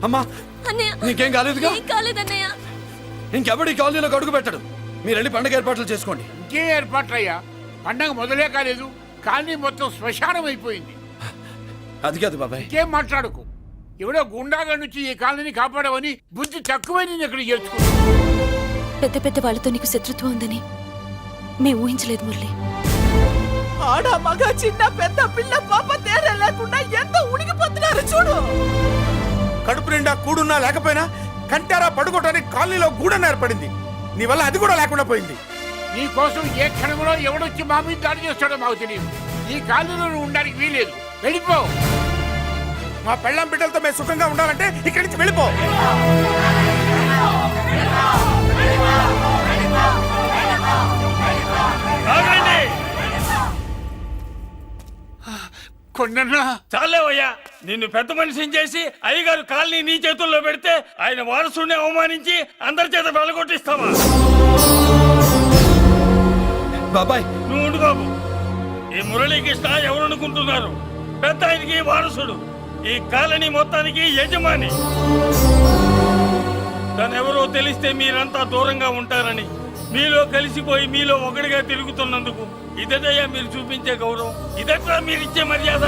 అమ్మా అన్నయ్య నీకేం కాలేదుగా? ఏం కాలేదన్నయ్య. ఇంకెవడి కాలనీలో అడుగు పెట్టడు. మీరు వెళ్ళి పండుగ ఏర్పాట్లు చేసుకోండి. ఇంకే ఏర్పాట్లయ్యా, పండగ మొదలే కాలేదు కానీ మొత్తం శ్మశానం అయిపోయింది. అది కాదు బాబాయ్. ఇంకేం మాట్లాడుకు, ఎవడో గుండాగా నుంచి ఈ కాలనీ కాపాడవని బుద్ధి తక్కువై నేను ఇక్కడ చేర్చుకున్నా. పెద్ద పెద్ద వాళ్ళతో నీకు శత్రుత్వం ఉందని మేము ఊహించలేదు మురళి. ఆడ మగ చిన్న పెద్ద పిల్ల పాప తేడా లేకుండా ఎంత ఉడికిపోతున్నారు చూడు. కడుపు నిండా కూడున్నా లేకపోయినా కంటారా పడుకోవటానికి కాలనీలో గూడన్న ఏర్పడింది. నీ వల్ల అది కూడా లేకుండా పోయింది. నీ కోసం ఏ క్షణంలో ఎవడొచ్చి మా మీద దాడి చేస్తాడో మాకు తెలియదు. ఈ కాలనీలో నువ్వు ఉండడానికి వీలేదు. వెళ్ళిపో. మా పెళ్ళాం బిడ్డలతో మేము సుఖంగా ఉండాలంటే ఇక్కడి నుంచి వెళ్ళిపో. కొండన్నా చాలేవయ్యా, నిన్ను పెద్ద మనిషిని చేసి అయ్యగారు కాలనీ నీ చేతుల్లో పెడితే ఆయన వారసుని అవమానించి అందరి చేత వెళ్ళగొట్టిస్తావా? బాబాయ్ నువ్వు ఉండు బాబు. ఈ మురళీకృష్ణ ఎవరనుకుంటున్నారు? పెద్ద ఆయనకి వారసుడు, ఈ కాలనీ మొత్తానికి యజమాని. తనెవరో తెలిస్తే మీరంతా దూరంగా ఉంటారని మీలో కలిసిపోయి మీలో ఒకటిగా తిరుగుతున్నందుకు ఇదటయ్యా మీరు చూపించే గౌరవం, ఇదట్లా మీరిచ్చే మర్యాద.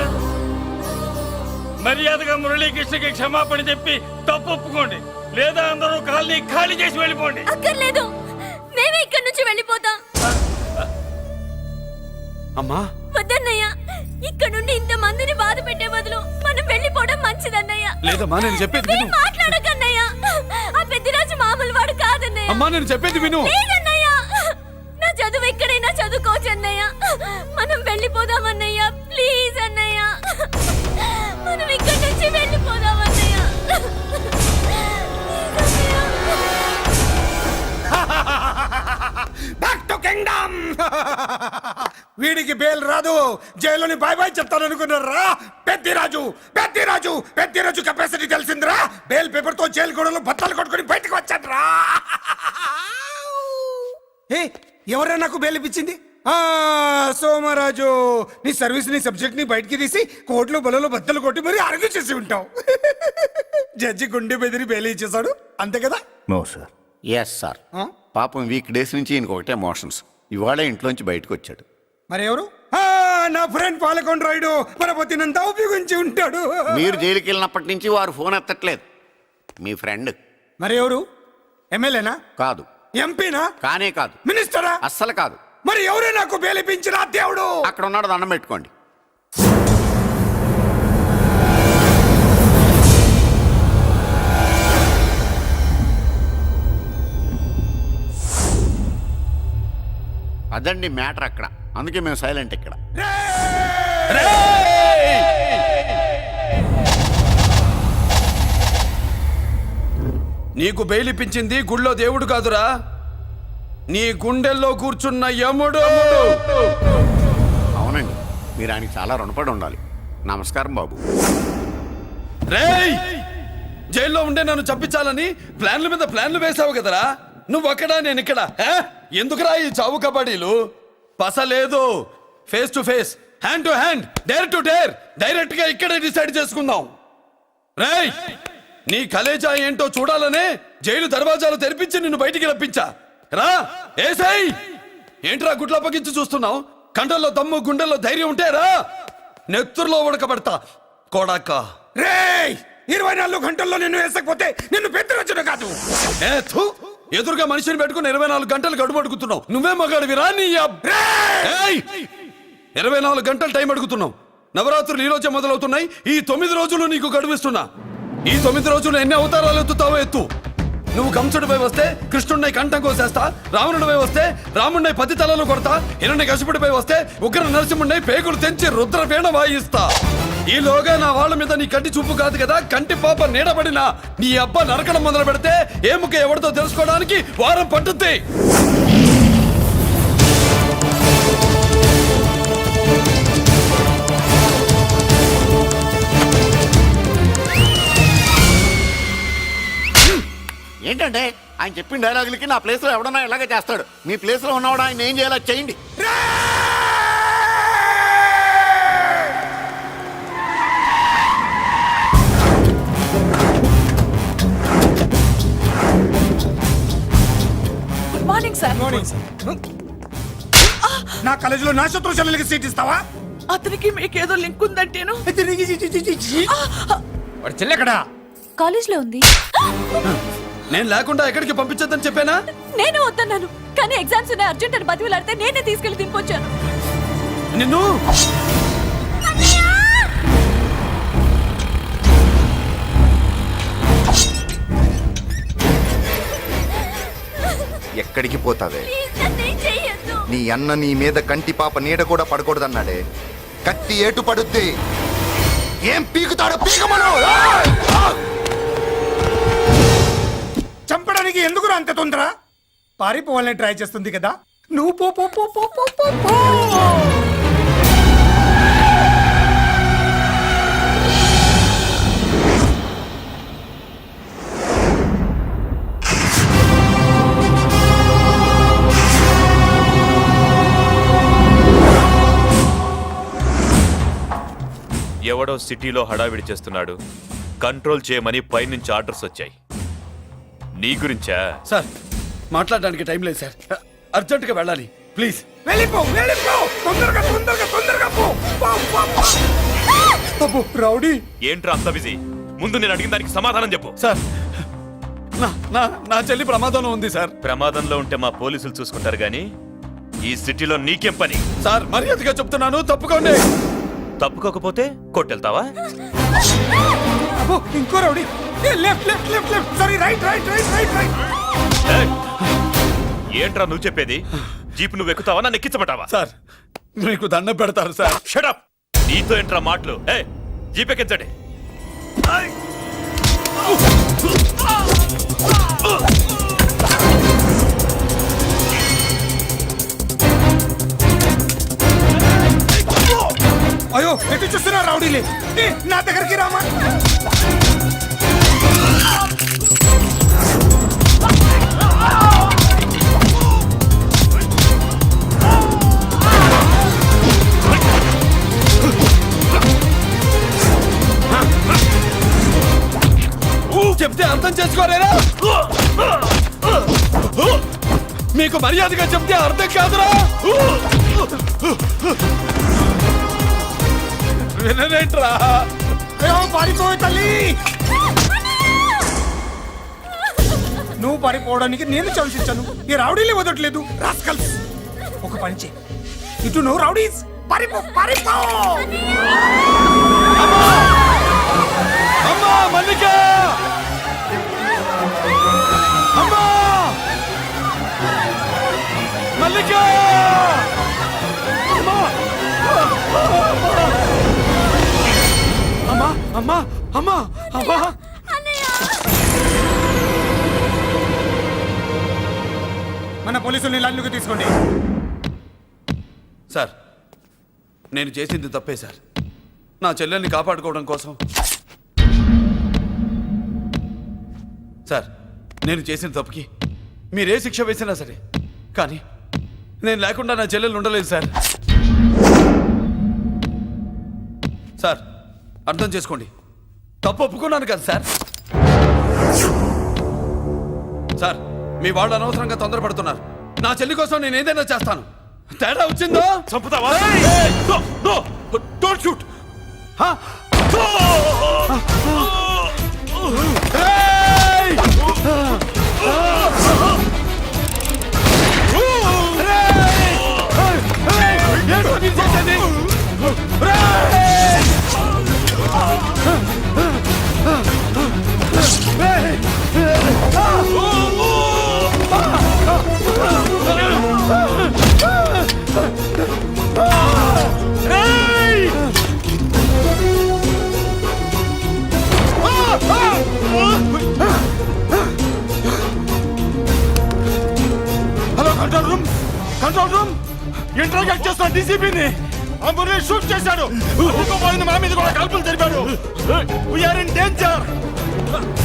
మర్యాదగా మురళీకృష్ణకి క్షమాపణ చెప్పి తప్పు ఒప్పుకోండి, లేదా అందరూ కాలనీ ఖాళీ చేసి వెళ్ళిపోండి. అక్కర్లేదు, మేమే ఇక్కడి నుంచి వెళ్ళిపోతాం. అమ్మా వద్దన్నయ్య, ఇక్కడ నుండి ఇంత మందిని బాధ పెట్టే బదులు మనం వెళ్ళిపోవడం మంచిదన్నయ్య. లేదమ్మా, నేను చెప్పేది విను. మాట్లాడకన్నయ్య, ఆ పెద్దిరాజు మామూలు వాడు కాదన్నయ్య. అమ్మా నేను చెప్పేది విను. లేదన్నయ్య, నా చదువు ఎక్కడైనా చదువుకోవచ్చు అన్నయ్య. మనం వెళ్ళిపోదామన్నయ్య, ప్లీజ్ అన్నయ్య. మనం ఇక్కడి నుంచి వెళ్ళిపోదామన్నయ్య. Back to kingdom. వీడికి బెయిల్ రాదు, జైల్లోని బాయ్ బాయ్ చెప్తాను అనుకున్నారా? పెద్దిరాజు పెద్దిరాజు పెద్దిరాజు కెపాసిటీ తెలిసిందిరా. బెయిల్ పేపర్ తో జైలు గోడలు బత్తలు కొట్టుకుని బయటకు వచ్చాడ్రా. ఎవరైనా నాకు బెయిల్ ఇప్పించింది? సోమరాజు, నీ సర్వీస్ నీ సబ్జెక్ట్ ని బయటికి తీసి కోర్టులో బలలో బద్దలు కొట్టి మరి అరుగు చేసి ఉంటావు. జడ్జి గుండె బెదిరి బెయిల్ ఇచ్చేసాడు, అంతే కదా? No sir. Yes sir. పాపం వీక్ డేస్ నుంచి ఈయనకు ఒకటే మోషన్స్. ఇవాళ ఇంట్లోంచి బయటకు వచ్చాడు. మరి ఎవరు? నా ఫ్రెండ్ పాలకొండ రాయుడు పరపతినంతా ఉపయోగించి ఉంటాడు. మీరు జైలుకి వెళ్ళినప్పటి నుంచి వారు ఫోన్ ఎత్తట్లేదు. మీ ఫ్రెండ్. మరి ఎవరు? ఎమ్మెల్యేనా? కాదు. ఎంపీనా? కానే కాదు. మినిస్టరా? అస్సలు కాదు. మరి ఎవరే నాకు బేలిపించిన దేవుడు? అక్కడ ఉన్నాడు, దండం పెట్టుకోండి. అదండి మ్యాటర్ అక్కడ. అందుకే మేము సైలెంట్ ఇక్కడ. నీకు బెయిలిపించింది గుళ్ళో దేవుడు కాదురా, నీ గుండెల్లో కూర్చున్న యముడు. అవునండి, మీరు ఆయనకి చాలా రుణపడి ఉండాలి. నమస్కారం బాబు. రేయ్, జైల్లో ఉండే నన్ను చంపించాలని ప్లాన్ల మీద ప్లాన్లు వేసావు కదరా. నువ్వు అక్కడా నేను ఇక్కడ. ఎందుకురా ఈ చావు కబడ్డీలు? పస లేదు, face to face, hand to hand, dare to dare, direct గా ఇక్కడే డిసైడ్ చేసుకుందాం. రేయ్, నీ కలేజా ఏంటో చూడాలనే జైలు దర్వాజాలు తెరిపించి నిన్ను బయటికి రప్పించా. రా ఏసై. ఏంట్రా గుడ్ల పగించి చూస్తున్నావు? కండల్లో దమ్ము గుండెల్లో ధైర్యం ఉంటే రా, నెత్తురులో ఉడకబడతా కొడాక. రేయ్, 24 గంటల్లో నిన్ను వేసకపోతే నిన్ను పెద్దరొచ్చుడు కాదు. ఎదురుగా మనిషిని పెట్టుకుని 24 గంటలు గడువు అడుగుతున్నావు. నువ్వే మగాడివిరా నీ 24 గంటలు టైం అడుగుతున్నావు. నవరాత్రులు ఈ రోజే మొదలవుతున్నాయి. ఈ 9 రోజులు నీకు గడువిస్తున్నా. ఈ 9 రోజులు ఎన్ని అవతారాలు ఎత్తుతావో ఎత్తు. నువ్వు కంసుడిపై వస్తే కృష్ణుడిని కంఠం కోసేస్తా, రావణుడిపై వస్తే రాముడిని 10 తలలు కొడతా, హిరణ్యకశిపుడిపై వస్తే ఉగ్ర నరసింహుడిని పేగులు తెంచి రుద్రవీణ వాయిస్తా. ఈలోగా నా వాళ్ళ మీద నీ కంటి చూపు కాదు కదా, కంటి పాప నీడబడినా నీ అబ్బ నరకడం మొదలు పెడితే ఏ ముఖ ఎవరితో తెలుసుకోవడానికి వారం పట్టుద్ది. ఏంటంటే ఆయన చెప్పిన డైలాగులకి నా ప్లేస్లో ఎవడన్నా ఇలాగే చేస్తాడు. మీ ప్లేస్లో ఉన్నవాడు ఆయన ఏం చేయాలో చేయండి. కాలేజీలో నా శత్రు చెల్లెలకి సీట్ ఇస్తావా? అతనికి మీకేదో లింక్ ఉందంటేను. వాడి చెల్లెక్కడా? కాలేజ్ లో ఉంది. నేను లేకుండా ఎక్కడికి పంపించొద్దని చెప్పానా? నేను వద్దన్నాను, కానీ ఎగ్జామ్స్ ఉన్నాయి అర్జెంట్ అని బతిలాడితే నేనే తీసుకెళ్లి దింపొచ్చాను. నిన్ను ఎక్కడికి పోతావే? నీ అన్న నీ మీద కంటి పాప నీడ కూడా పడకూడదన్నాడే. కత్తి ఏటు పడుద్ది. ఏం పీకుతాడో పీకమను. చంపడానికి ఎందుకు అంత తొందర? పారిపోవాలని ట్రై చేస్తుంది కదా. నువ్వు పో పో పో పో పో పో పో. ఎవడో సిటీలో హడావిడి చేస్తున్నాడు, కంట్రోల్ చేయమని పైనుంచి ఆర్డర్స్ వచ్చాయి. నీ గురించా? సార్ మాట్లాడడానికి టైం లేదు సార్, అర్జెంటుగా వెళ్ళాలి ప్లీజ్. వెళ్ళిపో వెళ్ళిపో, తొందరగా తొందరగా తొందరగా పో. అబ్బో రౌడీ. ఏంట్రా అంత బిజీ? ముందు నేను అడిగిన దానికి సమాధానం చెప్పు. సార్ నా చెల్లి ప్రమాదంలో ఉంది సార్. ప్రమాదంలో ఉంటే మా పోలీసులు చూసుకుంటారు గాని ఈ సిటీలో నీకేం పని? సార్ మర్యాదగా చెప్తున్నాను, తప్పుకోండి. తప్పుకోకపోతే కొట్టెళ్తావా? అబ్బో ఇంకో rowdy. Left left left left, sorry right right right right right. ఏయ్! ఏంట్రా నువ్వు చెప్పేది? జీప్ నువ్వు ఎక్కుతావా, నన్ను ఎక్కించబట్టావా? సార్ మీకు దండం పెడతారు సార్. షటప్! నీతో ఏంట్రా మాటలు? ఏ జీప్ ఎక్కించండి. అయ్యో ఎటు చూస్తున్నా రౌడీలే. నా దగ్గరికి రామా. చెప్తే అర్థం చేసుకోలేరా? మీకు మర్యాదగా చెప్తే అర్థం కాదురా? వినరేంట్రా? పారిపోయి తల్లి. నువ్వు పారిపోవడానికి నేను ఛాన్స్ ఇచ్చాను, ఈ రౌడీలే వదట్లేదు. రాస్కల్స్, ఒక పని చేయి. ఇటు నువ్వు రౌడీస్ పారిపో పారిపో. అమ్మా మల్లిక! అమ్మా మల్లిక! అమ్మా అమ్మా అమ్మా అమ్మా! మన పోలీసుల్ని లైన్లోకి తీసుకోండి. సార్ నేను చేసింది తప్పే సార్. నా చెల్లెల్ని కాపాడుకోవడం కోసం. సార్ నేను చేసిన తప్పుకి మీరే శిక్ష వేసినా సరే, కానీ నేను లేకుండా నా చెల్లెలు ఉండలేదు సార్. సార్ అర్థం చేసుకోండి, తప్పు ఒప్పుకున్నాను కదా సార్. సార్ మీ వాళ్ళు అనవసరంగా తొందరపడుతున్నారు. నా చెల్లి కోసం నేను ఏదైనా చేస్తాను. తేడా వచ్చిందో చంపుతావా? Don't shoot. Hello control room, control room. Interrogate చేస్తున్న డీసీపీని అంబులెన్స్ షూట్ చేశాడు. ఇంకోపోయింది, మా మీద కూడా కాల్పులు జరిపాడు. We are in danger.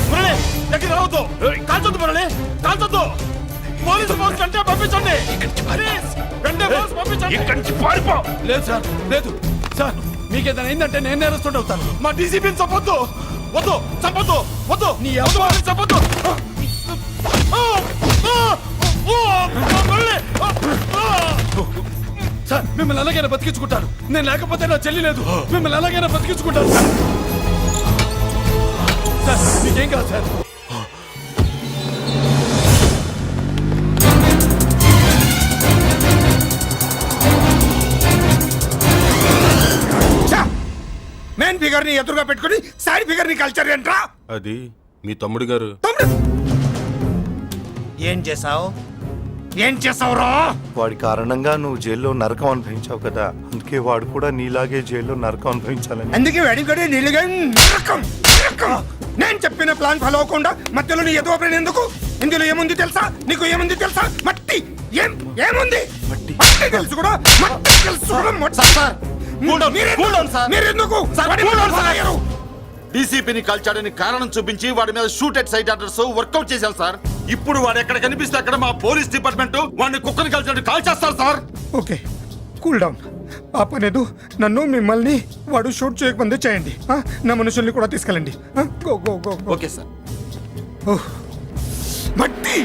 Murali దగ్గర రావద్దు, కాల్చొద్దు మురళి, కాల్చొద్దు. పోలీసు ఫోర్స్ అంటే పంపించండి ప్లీజ్. వెంటనే ఫోర్స్ పంపించండి. ఇక్కడి నుంచి పారిపో. లేదు సార్, లేదు సార్. మీకేదైనా ఏంటంటే నేను నేరస్తుండే అవుతాను. మా డీసీపీని చంపొద్దు. వద్దు, చంపొద్దు, వద్దు. నీ ఎవరు చంపొద్దు. సార్ మిమ్మల్ని అలాగైనా బతికించుకుంటాను. నేను లేకపోతే నా చెల్లి లేదు. మిమ్మల్ని అలాగైనా బతికించుకుంటాను సార్. సార్ మీకేం కాదు సార్. మెయిన్ ఫిగర్ ని ఎదురుగా పెట్టుకుని సైడ్ ఫిగర్ ని కల్చర్ ఏంట్రా? అది మీ తమ్ముడు గారు. ఏం చేసావు? ఏం చేసావురా? వాడి కారణంగా నువ్వు జైల్లో నరకం అనుభవించావు కదా, అందుకే వాడు కూడా నీలాగే జైల్లో నరకం అనుభవించాలని. అందుకే వెడిగడి నీళ్ళుగా నరకం నరకం. నేను చెప్పిన ప్లాన్ ఫాలో అవ్వకుండా మధ్యలో నీ ఎదుగు ప్లాన్ ఎందుకు? ఇందులో ఏముంది తెలుసా? నీకు ఏముంది తెలుసా? మట్టి. ఏముంది? మట్టి తెలుసు కూడా. మట్టి తెలుసు కూడా. మీరెందుకు? డీసీపీని కాల్చాడని కారణం చూపించి వాడి మీద shoot at sight orders work out చేశారు సార్. ఇప్పుడు వాడు ఎక్కడ కనిపిస్తే అక్కడ మా పోలీస్ డిపార్ట్మెంట్ వాడిని కుక్కని కాల్చాడు కాల్ చేస్తారు సార్. Okay cool down. ఆ పనేదు నన్ను మిమ్మల్ని వాడు షూట్ చేయకముందే చేయండి. నా మనుషుల్ని కూడా తీసుకెళ్ళండి. Go go go. Okay sir. మట్టి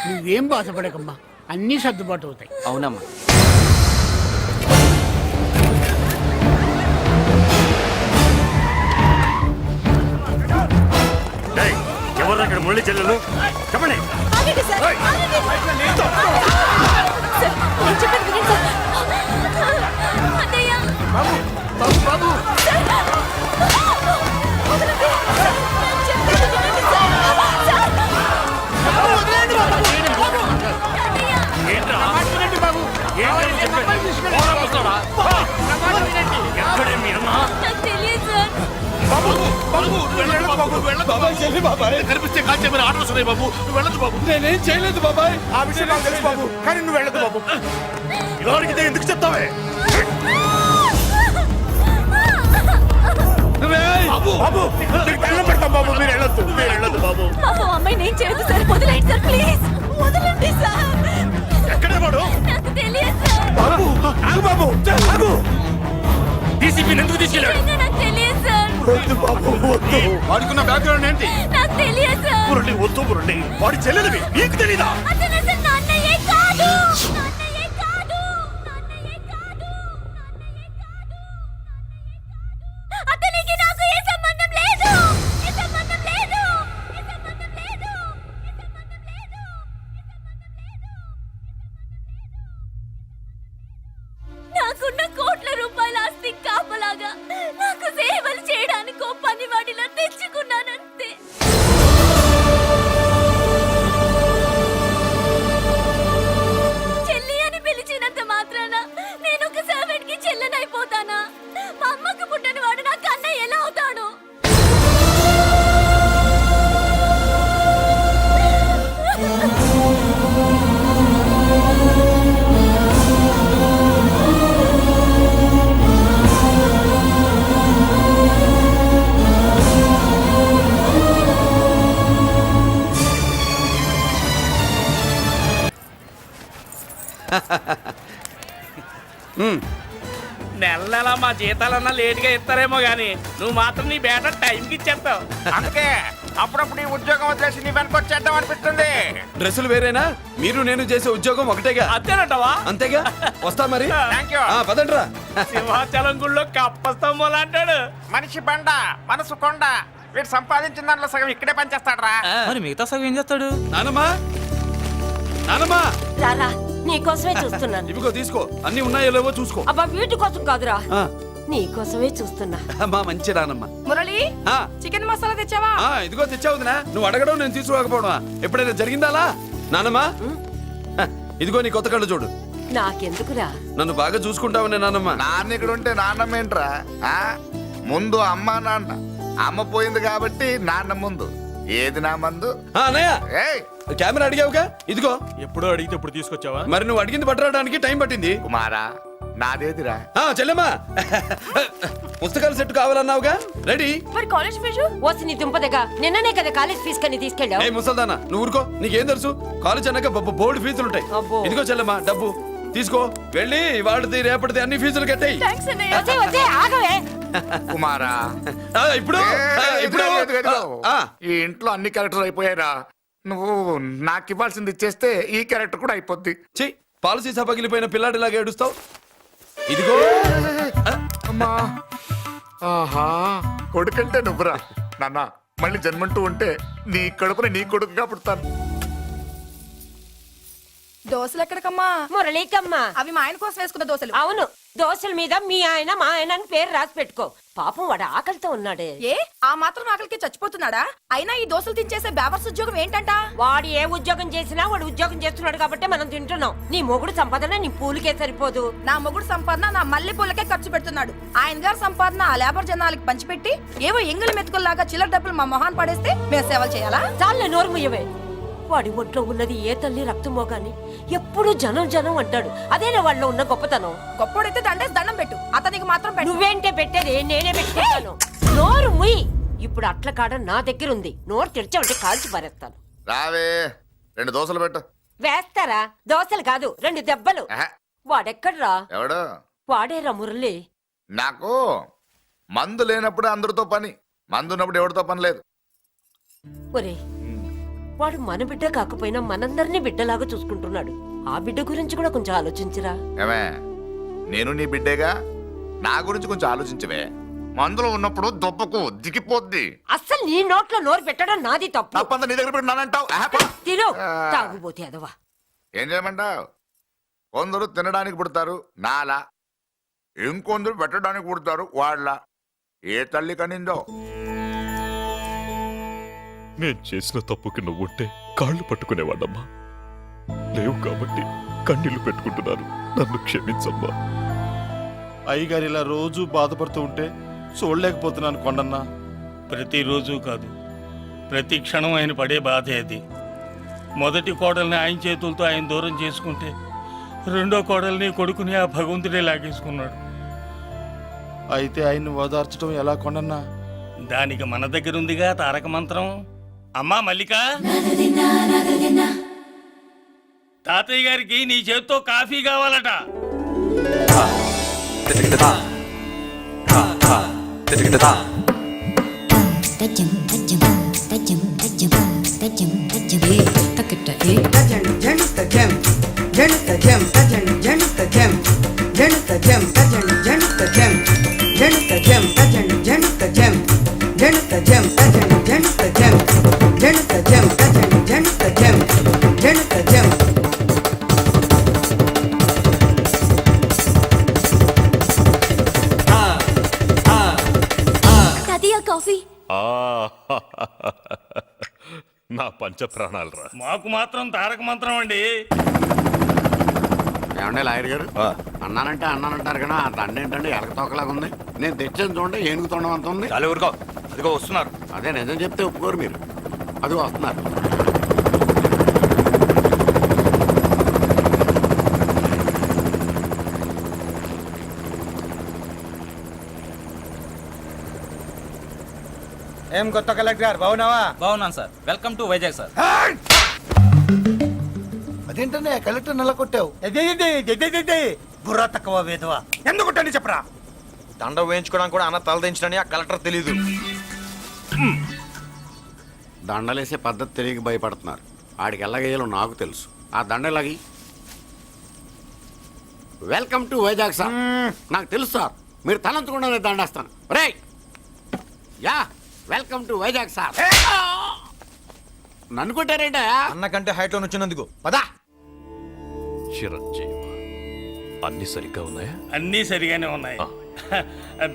నువ్వేం బాధపడకమ్మా, అన్నీ సర్దుబాటు అవుతాయి. అవునమ్మా. ఎవరు అక్కడ మురళి చెల్లెలు చెప్పండి. బాబు ఎక్కడే మీ అమ్మ? నాకు తెలియదు సార్. బాబు, బాబు, వెళ్ళొద్దు బాబు, వెళ్ళొద్దు బాబాయ్ చెల్లి బాబాయ్ కనిపిస్తే కాల్చే మీరు ఆర్డర్స్ ఉన్నాయి బాబు, నువ్వు వెళ్ళొద్దు బాబు. నేనేం చేయలేదు బాబాయ్. ఆ విషయం నాకు తెలుసు బాబు, కానీ నువ్వు వెళ్ళదు బాబు. ఎవరికి ఎందుకు చెప్తావే? రేయ్! బాబు నీకు దండం పెడతాం బాబు, మీరు వెళ్ళొద్దు, మీరు వెళ్ళొద్దు బాబు. పాపం అమ్మాయి నేను చేయదు సార్, వదిలేండి సార్ ప్లీజ్, వదలండి సార్. ఎక్కడే వాడు? నాకు తెలియదు సార్. బాబు ఆగు బాబు, ఆగు. డీసీపీని ఎందుకు తీసుకెళ్ళాడు? నిజంగా నాకు తెలియదు సార్. వద్దు బాబు, వద్దు. వాడుకున్న బ్యాక్గ్రౌండ్ ఏంటి? నాకు తెలియదు సార్. మురళి వద్దు మురళి, వాడి చెల్లెలివి నీకు తెలీదా? అతను అసలు నా అన్నయ్యే కాదు. నా అన్నయ్యే కాదు. నా అన్నయ్యే కాదు. నా అన్నయ్యే కాదు. అతనికి నాకు ఏ సంబంధం లేదు. ఏ సంబంధం లేదు. ఏ సంబంధం లేదు. ఏ సంబంధం లేదు. నాకున్న కోట్ల రూపాయల ఆస్తి కాపలాగా నాకు సేవలు చేయడానికి పనివాడిలా తెచ్చుకున్నానంతే. చెల్లి అని పిలిచినంత మాత్రాన నేను ఒక సర్వెంట్ కి చెల్లెనైపోతానా? మా అమ్మకు పుట్టిన వాడు నాకు అన్నయ్య ఎలా అవుతాడు? నెల నెల మా జీతాలన్నా లేట్గా ఇస్తారేమో గానీ నువ్వు మాత్రం నీ బేట టైంకి ఇచ్చేస్తావు. అందుకే అప్పుడప్పుడు ఈ ఉద్యోగం వదిలేసి నీ వెనక వచ్చేద్దాం అనిపిస్తుంది. డ్రెస్సులు వేరేనా? మీరు నేను చేసే ఉద్యోగం ఒకటేగా. అంతేనంటావా? అంతేగా. వస్తా మరి. Thank you. పదండ్రా. సింహాచలం గుళ్ళో కప్పస్తంభం అంటాడు. మనిషి బండ మనసు కొండ. వీడు సంపాదించిన దాంట్లో సగం ఇక్కడే పనిచేస్తాడు రా. మరి మిగతా సగం ఏం చేస్తాడు? నానమ్మా, నానమ్మా, రారా నీకోసమే చూస్తున్నాను. ఇవిగో తీసుకో, అన్ని ఉన్నాయో లేవో చూసుకో. అబ్బా వీటి కోసం కాదురా, ఆ, నీకోసమే చూస్తున్నా. అమ్మా మంచి నానమ్మ. మురళి ఆ, చికెన్ మసాలా తెచ్చావా? ఇదిగో తెచ్చావుదినా. నువ్వు అడగడం నేను తీసుకోకపోవడమా? ఎప్పుడైనా జరిగిందాలా? నానమ్మా, ఇదిగో నీ కొత్త కళ్ళు చూడు. నాకెందుకురా? నన్ను బాగా చూసుకుంటావునే నానమ్మ. నాన్న ఇక్కడ ఉంటే నాన్నమ్మ ఏంట్రా? ఆ? ముందు అమ్మ నాన్న. అమ్మ పోయింది కాబట్టి నాన్న ముందు. ఏది నా మందు? అన్నయ్య, ఏయ్ కెమెరా అడిగావుగా, ఇదిగో. ఎప్పుడో అడిగితే ఇప్పుడు తీసుకొచ్చావా? మరి నువ్వు అడిగింది పట్టడానికి టైం పట్టింది. కుమారా, నాదేదిరా? చెల్లెమ్మా, పుస్తకాల సెట్ కావాలన్నావుగా, రెడీ. మరి కాలేజ్ ఫీజు? ఓసి నీ దుంపదగా నిన్ననే కదా కాలేజ్ ఫీజు కని తీసుకెళ్ళావు. ఏ ముసల్దానా, నువ్వు ఊరుకో. నీకేం తెలుసు? కాలేజ్ అన్నాక బోర్డు ఫీజులు ఉంటాయి. అబ్బో. ఇదిగో చెల్లెమ్మా, డబ్బు తీసుకో. వెళ్ళి వాడిది రేపటిది అన్ని ఫీజులు కట్టాయి. వచ్చే వచ్చే ఆగవే. కుమారా, ఇప్పుడు ఇప్పుడు ఈ ఇంట్లో అన్ని క్యారెక్టర్ అయిపోయారా? నువ్వు నాకు ఇవ్వాల్సింది ఇచ్చేస్తే ఈ క్యారెక్టర్ కూడా అయిపోద్ది. చెయ్యి. పాలసీ సభ పగిలిపోయిన పిల్లాడిలాగా ఏడుస్తావు. ఇదిగో. అమ్మా, ఆహా, కొడుకంటే నువ్వురా నాన్న. మళ్ళీ జన్మంటూ ఉంటే నీ కడుపుని నీ కొడుకుగా పుడతాను. దోశలు ఎక్కడికమ్మా? మురళీకమ్మా. అవి మా ఆయన కోసం వేసుకున్న దోశలు. అవును, దోశల మీద మీ ఆయన మా ఆయన అని పేరు రాసి పెట్టుకో. పాపం వాడు ఆకలితో ఉన్నాడే. ఏ ఆ మాత్రం ఆకలికి చచ్చిపోతున్నాడా? అయినా ఈ దోశలు తినేసే బేవర్స్ ఉద్యోగం ఏంటంట? వాడు ఏ ఉద్యోగం చేసినా వాడు ఉద్యోగం చేస్తున్నాడు కాబట్టి మనం తింటున్నాం. నీ మొగుడు సంపాదన నీ పూలకే సరిపోదు. నా మొగుడు సంపాదన నా మల్లె పూలకే ఖర్చు పెడుతున్నాడు. ఆయన గారి సంపాదన ఆ లేబర్ జనాలకి పంచిపెట్టి ఏవో ఎంగిలి మెతుకుల్లాగా చిల్లర డబ్బులు మా మొహాన్ పడేస్తే మేము సేవలు చేయాలా? చాలే నోరు ముయ్యవే. వాడి ఒంట్లో ఉన్నది ఏ తల్లి రక్తమో గాని ఎప్పుడు జనం జనం అంటాడు. అదేనా వాళ్ళలో ఉన్న గొప్పతనం. గొప్పోడైతే దండేసి దండం పెట్టు, అతనికి మాత్రం నువ్వేంటే పెట్టేది? నేనే పెట్టుకుంటాను. నోరు ముయ్. ఇప్పుడు అట్ల కాడ నా దగ్గర ఉంది. నోరు తెరిచావంటే కాల్చి పారేస్తాను. రావే, 2 దోశలు పెట్టు. వేస్తారా? దోశలు కాదు, 2 దెబ్బలు. వాడెక్కడ్రా? ఎవడు? వాడేరా మురళి. నాకు మందు లేనప్పుడు అందరితో పని, మందు ఉన్నప్పుడు ఎవరితో పని లేదు. ఒరే, వాడు మన బిడ్డ కాకపోయినా మనందరినీ బిడ్డలాగా చూసుకుంటున్నాడు. ఆ బిడ్డ గురించి కూడా కొంచెం ఆలోచించరా. ఏమే, నేను నీ బిడ్డేగా, నా గురించి కొంచెం ఆలోచించవే. మందులో ఉన్నప్పుడు దొప్పకు దిగిపోద్ది. అస్సలు నీ నోట్లో నోరు పెట్టడం నాది తప్పు. తప్పంతా నీ దగ్గర పెట్టినానంటావు. తిను, తాగుబోతే అదవా. ఏం చేయమంటావు? కొందరు తినడానికి పుడతారు నాలా, ఇంకొందరు పెట్టడానికి పుడతారు వాళ్ళ. ఏ తల్లి కనిందో? నేను చేసిన తప్పుకి నువ్వుంటే కాళ్ళు పట్టుకునేవాడమ్మా. లేవు కాబట్టి కన్నీళ్లు పెట్టుకుంటున్నాను. నన్ను క్షమించమ్మా. అయ్యగారు ఇలా రోజు బాధపడుతూ ఉంటే చూడలేకపోతున్నాను కొండన్న. ప్రతిరోజు కాదు, ప్రతి క్షణం ఆయన పడే బాధే అది. మొదటి కోడల్ని ఆయన చేతులతో ఆయన దూరం చేసుకుంటే రెండో కోడల్ని కొడుకుని ఆ భగవంతుడే లాగేసుకున్నాడు. అయితే ఆయన్ని ఓదార్చడం ఎలా కొండన్నా? దానికి మన దగ్గర ఉందిగా తారక మంత్రం. అమ్మా మల్లిక, తాతయ్య గారికి నీ చేత్తో కాఫీ కావాలట. తాతయ్య కాఫీ. నా పంచ ప్రాణాలరా. మాకు మాత్రం తారక మంత్రం అండి. ఏమండే లాయర్ గారు, అన్నానంటారు కదా, ఆ దండ ఏంటంటే ఎలక తోకలాగా ఉంది. నేను తెచ్చాను చూడండి, ఏనుగు తొండం అంత ఉంది. చాలా ఊరుకో, అదిగో వస్తున్నారు. అదే నిజం చెప్తే ఒప్పుకోరు మీరు. అది వస్తున్నారు. ఏం కొత్త కలెక్టర్ బాగున్నావా? బాగున్నాను sir. Welcome to Vizag sir. అదేంటనే కలెక్టర్ నెల కొట్టావు? బుర్ర తక్కువ వేదవా. ఎందుకు కొట్టండి చెప్పరా? దండ వేయించుకోవడానికి కూడా అన్న తలదించడని ఆ కలెక్టర్ తెలీదు. దండలేసే పద్ధతి తెలియక భయపడుతున్నారు. ఆడికి ఎలాగేయాలో నాకు తెలుసు. ఆ దండ ఎలాగి. Welcome to Vizag sir. నాకు తెలుసు సార్, మీరు తలంచకుండానే దండేస్తాను. రే యా, వెల్కమ్ టు వైజాగ్ సార్. నన్ను కొట్టారేంటా? అన్నకంటే హైట్ లో వచ్చినందుకు పదా. చిరంజీవి, అన్ని సరిగ్గా ఉన్నాయా? అన్నీ సరిగానే ఉన్నాయి.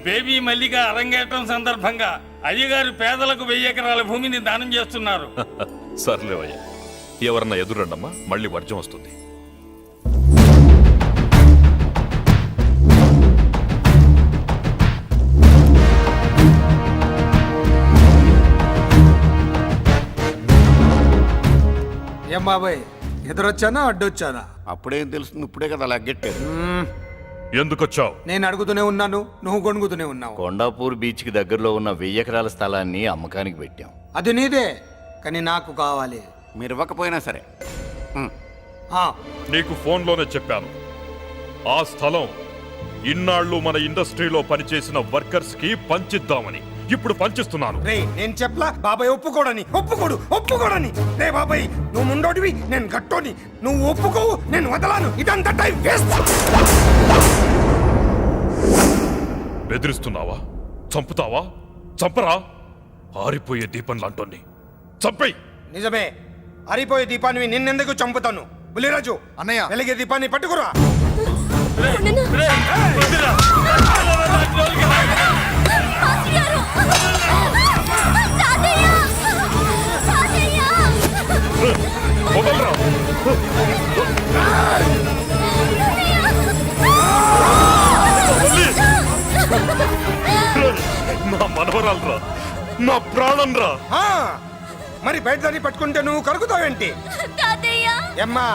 బేబీ మల్లిక అరంగేట్రం సందర్భంగా అయ్యగారు పేదలకు 1000 ఎకరాల భూమిని దానం చేస్తున్నారు. సర్లేవయ్యా, ఎవరన్నా ఎదురండమ్మా, మళ్ళీ వర్జం వస్తుంది. ఏం బాబాయ్, ఎదురొచ్చానా అడ్డొచ్చానా? అప్పుడేం తెలుస్తుంది, ఇప్పుడే కదా లగ్గెట్టారు. ఎందుకొచ్చావు? నేను అడుగుతూనే ఉన్నాను, నువ్వు గొణుగుతూనే ఉన్నావు. కొండాపూర్ బీచ్ కి దగ్గరలో ఉన్న 1000 ఎకరాల స్థలాన్ని అమ్మకానికి పెట్టాం. అది నీదే, కానీ నాకు కావాలి. మీరు ఇవ్వకపోయినా సరే. నీకు ఫోన్లోనే చెప్పాను, ఆ స్థలం ఇన్నాళ్ళు మన ఇండస్ట్రీలో పనిచేసిన వర్కర్స్ కి పంచిద్దామని. ఇప్పుడు పంచిస్తున్నాను. రే నేను చెప్పలా బాబాయ్ ఒప్పుకోడని. రే బాబాయ్, నువ్వు ముండోడివి, నేను గట్టోని. నువ్వు ఒప్పుకోవు, నేను వదలాను. ఇదంతా టైం వేస్ట్. బెదిరిస్తున్నావా? చంపుతావా? చంపరా? ఆరిపోయే దీపం లాంటోని చంపై. నిజమే, ఆరిపోయే దీపాన్ని నిన్నెందుకు చంపుతాను? బుల్లిరాజు అన్నయ్య, వెలిగే దీపాన్ని పట్టుకురా. నా మనవరాలరా, నా ప్రాణం రా. మరి బయట దాన్ని పట్టుకుంటే నువ్వు కలుగుతావేంటి? అమ్మా,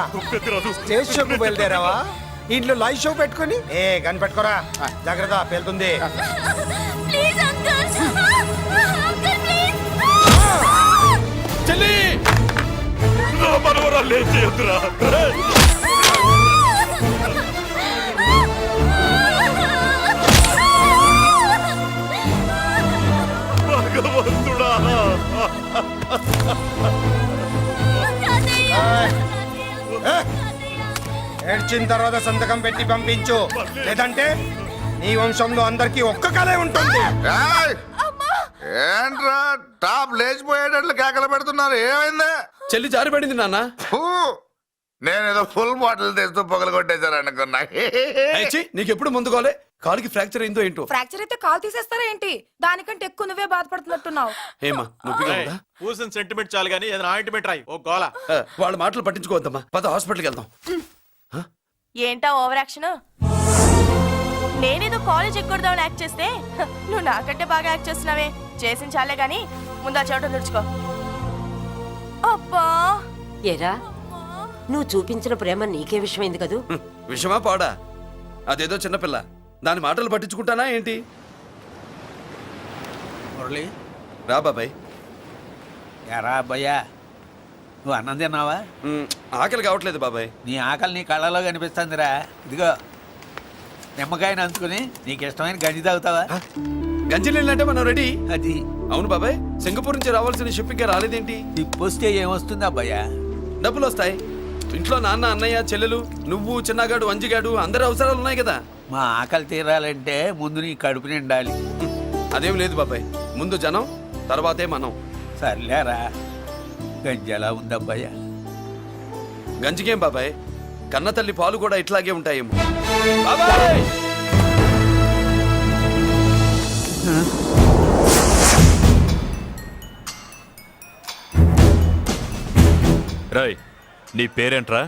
స్టేజ్ షోకు బయలుదేరావా? ఇంట్లో లైవ్ షో పెట్టుకుని గన్ పెట్టుకోరా, జాగ్రత్త పేలుతుంది. చెల్లి, నా మనవరాలు ఏం చేయొద్దురా. భగవంతుడా, ఏడ్చిన తర్వాత సంతకం పెట్టి పంపించు, లేదంటే నీ వంశంలో అందరికీ ఒక్క కలే ఉంటుంది. ఏంట్రా టాప్ లేచిపోయేటట్లు కేకలు పెడుతున్నారు? ఏమైంది? చెల్లి జారిపడింది నాన్న. నేనేదో ఫుల్ బాటిల్ తెస్తూ పొగలు కొట్టేశారు అనుకున్నా. నీకెప్పుడు ముందుకోలే? కాలుకి ఫ్రాక్చర్ అయిందో ఏంటో. ఫ్రాక్చర్ అయితే కాల్ తీసేస్తారా ఏంటి? దానికంటే ఎక్కువ నువ్వే బాధపడుతున్నట్టున్నావు. ఏమా నొప్పిగా ఉందా? పూసిన సెంటిమెంట్ చాలు గానీ ఏదైనా ఆయింట్మెంట్ రాయి. ఓ గోల. వాళ్ళ మాటలు పట్టించుకోవద్దమ్మా, పద హాస్పిటల్కి వెళ్దాం. ఏంటా ఓవర్ యాక్షన్? నేనేదో కాలేజ్ ఎక్కడదామని యాక్ట్ చేస్తే నువ్వు నాకంటే బాగా యాక్ట్ చేస్తున్నావే. చేసిన చాలే గాని ముందు ఆ చెవిట తుడుచుకో. అబ్బా ఏరా నువ్వు చూపించిన ప్రేమ నీకే విషయమైంది కదూ. విషమా పాడా? అదేదో చిన్నపిల్ల, దాని మాటలు పట్టించుకుంటానా ఏంటి? మురళి రా బాబాయ్. ఎరా అబ్బాయ్యా, నువ్వు అన్నం తిన్నావా? ఆకలి కావట్లేదు బాబాయ్. నీ ఆకలి నీ కళ్ళలో కనిపిస్తుందిరా. ఇదిగో నిమ్మకాయని అంచుకుని నీకు ఇష్టమైన గంజి తాగుతావా? గంజి నీళ్ళంటే మనం రెడీ. అది అవును బాబాయ్, సింగపూర్ నుంచి రావాల్సిన షిప్ ఇంకా రాలేదేంటి? తిప్పొస్తే ఏమొస్తుంది అబ్బాయ్యా? డబ్బులు వస్తాయి. ఇంట్లో నాన్న, అన్నయ్య, చెల్లెలు, నువ్వు, చిన్నగాడు, వంజిగాడు అందరి అవసరాలు ఉన్నాయి కదా. మా ఆకలి తీరాలంటే ముందు నీ కడుపు నిండాలి. అదేం లేదు బాబాయ్, ముందు జనం తర్వాతే మనం. సర్లేరా, గంజి ఎలా ఉంది అబ్బాయ్యా? గంజికేం బాబాయ్, కన్న తల్లి పాలు కూడా ఇట్లాగే ఉంటాయేమో. బాబాయ్ రాయ్, నీ పేరేంట్రా?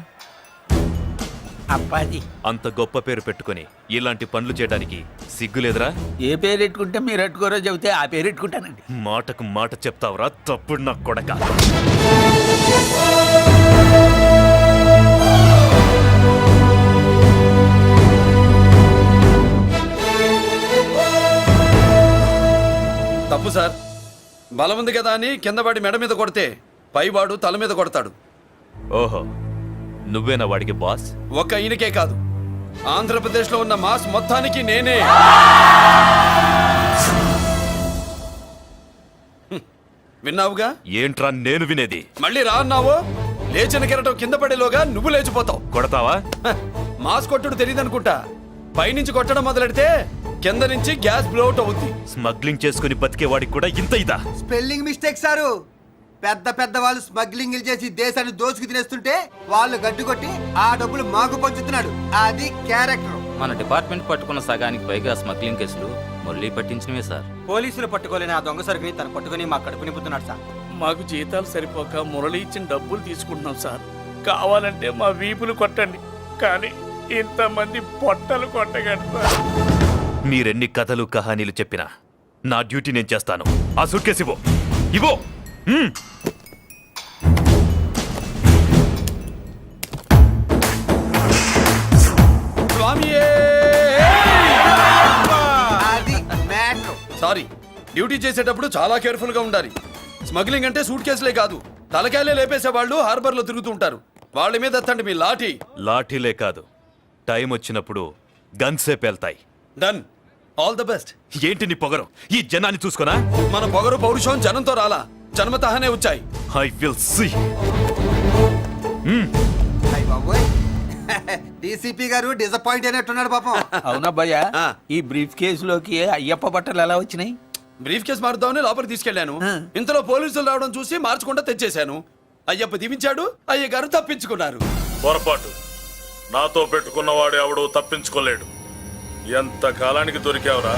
అప్పాజీ. అంత గొప్ప పేరు పెట్టుకొని ఇలాంటి పనులు చేయడానికి సిగ్గులేదురా? ఏ పేరు పెట్టుకుంటే మీరు పెట్టుకోరో చెబితే ఆ పేరు పెట్టుకుంటానండి. మాటకు మాట చెప్తావురా తప్పుడు నా కొడక. తప్పు సార్. బలం ఉంది కదా అని కింద పడి మెడ మీద కొడితే పైవాడు తల మీద కొడతాడు. ఓహో, నువ్వేనా వాడికి బాస్? ఒక్క ఈయనకే కాదు, ఆంధ్రప్రదేశ్లో ఉన్న మాస్ మొత్తానికి నేనే. విన్నావుగా? ఏంట్రా నేను వినేది? మళ్ళీ రా అన్నావు, లేచిన కెరటం కింద పడేలోగా నువ్వు లేచిపోతావు. కొడతావా? మాస్ కొట్టుడు తెలియదనుకుంటా. పైనుంచి కొట్టడం మొదలెడితే కింద నుంచి గ్యాస్ బ్లౌట్ అవుద్ది. స్మగ్లింగ్ చేసుకుని బతికే వాడికి కూడా ఇంత ఇదా? Spelling mistake sir. పెద్ద పెద్ద వాళ్ళు స్మగ్లింగ్ చేసి దేశాన్ని దోచుకు తినేస్తుంటే వాళ్ళు గడ్డు కొట్టి ఆ డబ్బులు మాకు పంచుతున్నాడు. అది క్యారెక్టర్. మన డిపార్ట్మెంట్ పట్టుకున్న సగానికి పైగా స్మగ్లింగ్ కేసులు మురళి పట్టించినవే సార్. పోలీసులు పట్టుకోలేని ఆ దొంగ సరుకుని తను పట్టుకుని మా కడుపు నింపుతున్నాడు సార్. మాకు జీతాలు సరిపోక మురళి ఇచ్చిన డబ్బులు తీసుకుంటున్నాం సార్. కావాలంటే మా వీపులు కొట్టండి, కానీ ఇంతమంది పొట్టలు కొట్టగండి సార్. మీరెన్ని కథలు కహానీలు చెప్పినా నా డ్యూటీ నేను చేస్తాను. ఆ సూట్ కేసు ఇవ్వు. ఇవ్వు. సారీ, డ్యూటీ చేసేటప్పుడు చాలా కేర్ఫుల్ గా ఉండాలి. స్మగ్లింగ్ అంటే సూట్ కేసులే కాదు, తలకాయలే లేపేసే వాళ్ళు హార్బర్ లో తిరుగుతూ ఉంటారు. వాళ్ళ మీద ఎత్తండి మీ లాఠీ. లాఠీలే కాదు, టైం వచ్చినప్పుడు గన్సే పేల్తాయి. డన్. All the best. ఏంటి నీ పొగరు? ఈ జనాన్ని చూసుకోనా? మన పొగరు పౌరుషం జనంతో రాలా, జన్మతహనే వచ్చాయి. I will see. డీసీపీ గారు డిసప్పాయింట్ అయినట్టున్నాడు పాపం. అవునబ్బయ్యా, ఈ బ్రీఫ్ కేసులోకి అయ్యప్ప బట్టలు ఎలా వచ్చినాయి? బ్రీఫ్ కేసు మారుద్దామని లోపలికి తీసుకెళ్లాను. ఇంతలో పోలీసులు రావడం చూసి మార్చకుండా తెచ్చేశాను. అయ్యప్ప దీవించాడు, అయ్య గారు తప్పించుకున్నారు. పొరపాటు. నాతో పెట్టుకున్నవాడు ఎవడు తప్పించుకోలేడు. ఎంత కాలానికి దొరికావురా?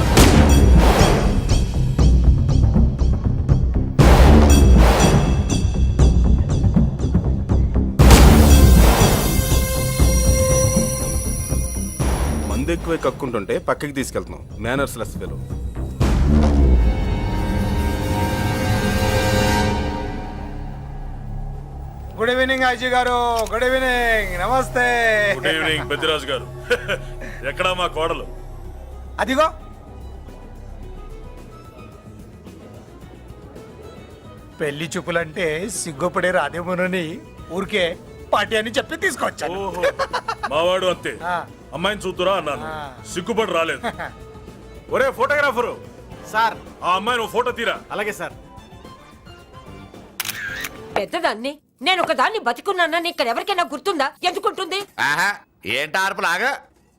మందు ఎక్కువ కక్కుంటుంటే పక్కకి తీసుకెళ్తున్నాం. Manners less fellow. Good evening Ajay garu. Good evening. Namaste. Good evening Peddiraju garu. ఎక్కడా మా కోడలు? అదిగో పెళ్లి చూపులంటే సిగ్గుపడే రాదేమోనని ఊరికే పార్టీ అని చెప్పి తీసుకొచ్చాను. ఓహో, మావాడు అంతే. అమ్మాయిని చూద్దురా అన్నాను, సిగ్గుపడి రాలేదు. ఒరే ఫోటోగ్రాఫరు సార్, ఆ అమ్మాయిని ఓ ఫోటో తీరా. అలాగే సార్. పెద్దదాన్ని నేను ఒకదాన్ని బతికున్నానని ఇక్కడ ఎవరికైనా గుర్తుందా? ఎందుకుంటుంది? ఏంటి ఆర్పులాగా?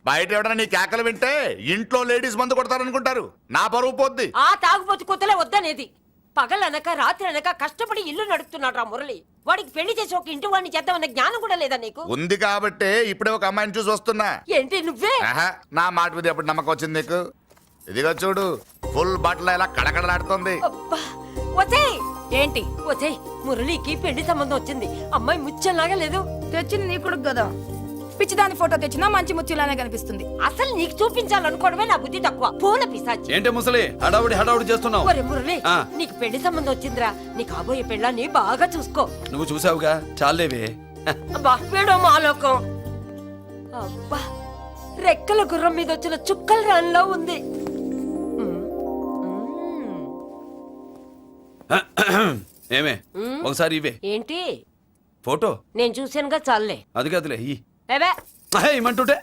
బయట ఎవడన్నా నీ కేకలు వింటే ఇంట్లో లేడీస్ మందు కొడతారనుకుంటారు. నా పరువు పోద్ది. ఆ తాగుబోతు కొత్తలే వద్దనేది. పగలనక రాత్రి అనక కష్టపడి ఇల్లు నడుపుతున్నాడు రా మురళి. వాడికి పెళ్లి చేసి ఒక ఇంటి వాడిని చేద్దామన్న జ్ఞానం కూడా లేదా నీకు? ఉంది కాబట్టే ఇప్పుడే ఒక అమ్మాయిని చూసి వస్తున్నా. ఏంటి నువ్వే? నా మాట మీద ఎప్పుడు నమ్మకం వచ్చింది నీకు? ఇదిగో చూడు, ఫుల్ బట్టలు ఇలా కడకడలాడుతుంది. ఏంటి మురళికి పెళ్లి సంబంధం వచ్చింది. అమ్మాయి ముచ్చల్లాగా లేదు. తెచ్చింది నీ కొడుకు కదా. పిచ్చిదాని ఫోటో తెచ్చినా మంచి ముత్యంలానే కనిపిస్తుంది. అసలు నీకు చూపించాలనుకోవడమే నా బుద్ధి తక్కువ. పూల పిశాచి. ఏంటి ముసలి హడావుడి చేస్తున్నావు? ఒరే మురళి, ఆ. నీకు పెళ్లి సంబంధం వచ్చిందిరా. నీ కాబోయే పెళ్ళాన్ని బాగా చూసుకో. నువ్వు చూసావుగా, చాలేవే. అబ్బా వీడో మాలోకం. అబ్బా రెక్కల గుర్రం మీద వచ్చిన చుక్కల రాన్లో ఉంది. ఏమే ఒకసారి ఇవే ఏంటి ఫోటో. నేను చూసానుగా, చాలే. అది కదులే ఏవే ఇమ్మంటుంటే.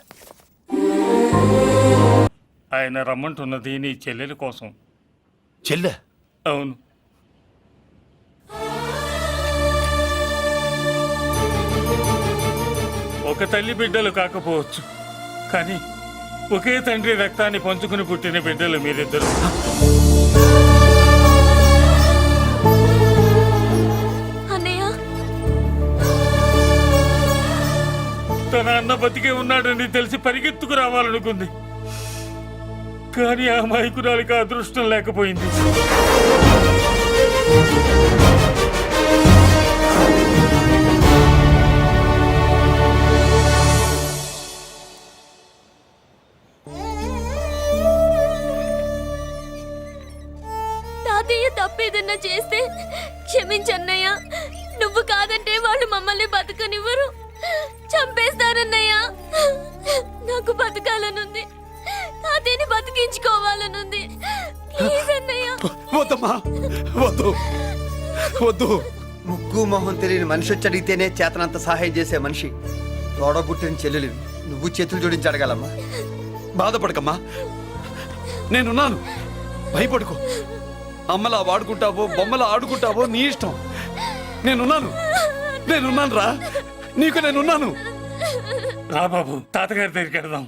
ఆయన రమ్మంటున్నది నీ చెల్లెల కోసం. చెల్లె? అవును. ఒక తల్లి బిడ్డలు కాకపోవచ్చు, కానీ ఒకే తండ్రి రక్తాన్ని పంచుకుని పుట్టిన బిడ్డలు మీరిద్దరు. అన్నయ్య, తన అన్న బతికే ఉన్నాడని తెలిసి పరిగెత్తుకు రావాలనుకుంది, కానీ ఆ అమాయకురాలికి అదృష్టం లేకపోయింది. తాతయ్య తప్పేదన్నా చేస్తే క్షమించన్నయ్య. నువ్వు కాదంటే వాళ్ళు మమ్మల్ని బతకనివ్వరు, చంపేస్తారన్నయ్య. నాకు బతకాలనుంది, తాతయ్యని బతికించుకోవాలనుంది. ప్లీజ్ అన్నయ్య. వద్దమ్మా, వద్దు వద్దు. ముగ్గు మొహం తెలియని మనిషి వచ్చి అడిగితేనే చేతనంత సహాయం చేసే మనిషి తోడబుట్టిన చెల్లెలు నువ్వు చేతులు జోడించి అడగాలమ్మా. బాధపడకమ్మా, నేనున్నాను. భయపడుకో. అమ్మలా వాడుకుంటావో బొమ్మలా ఆడుకుంటావో నీ ఇష్టం. నేనున్నాను రా, నీకు నేనున్నాను. రా బాబు, తాతగారి దగ్గరికి వెళ్దాం.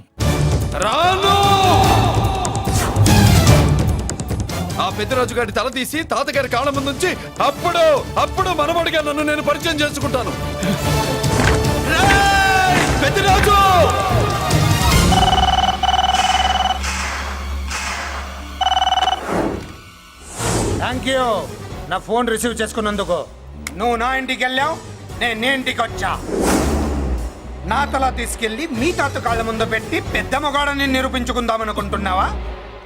రాను. ఆ పెద్దరాజు గారి తల తీసి తాతగారి కాళ్ళ ముందు ఉంచి అప్పుడు మనమడిగా నన్ను నేను పరిచయం చేసుకుంటాను. పెద్దరాజు! థ్యాంక్ యూ నా ఫోన్ రిసీవ్ చేసుకున్నందుకు. నువ్వు నా ఇంటికి వెళ్ళావు, నేను నీ ఇంటికి వచ్చా. నా తల తీసుకెళ్లి మీ తాత కాళ్ళ ముందు పెట్టి పెద్ద మొగాడని నిరూపించుకుందామనుకుంటున్నావా?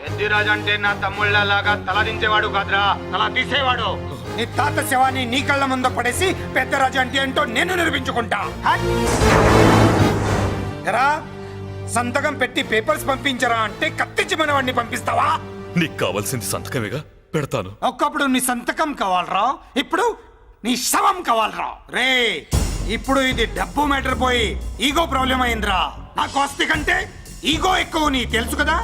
పెద్దిరాజు అంటే నా తమ్ముళ్ళలాగా తల దించేవాడు కాదురా, తల తీసేవాడు. నీ తాత శవాన్ని నీ కళ్ళ ముందు పడేసి పెద్దరాజు అంటే ఏంటో నేను నిరూపించుకుంటా. ఎరా, సంతకం పెట్టి పేపర్స్ పంపించరా అంటే కత్తించి మనవాడిని పంపిస్తావా? నీకు కావాల్సింది సంతకమేగా, పెడతాను. ఒక్కప్పుడు నీ సంతకం కావాలరా, ఇప్పుడు నీ శవం కావాలరా. రే, ఇప్పుడు ఇది డబ్బు మ్యాటర్ పోయి ఈగో ప్రాబ్లం అయిందిరా. నాకు ఆస్తి కంటే ఈగో ఎక్కువ, నీ తెలుసు కదా.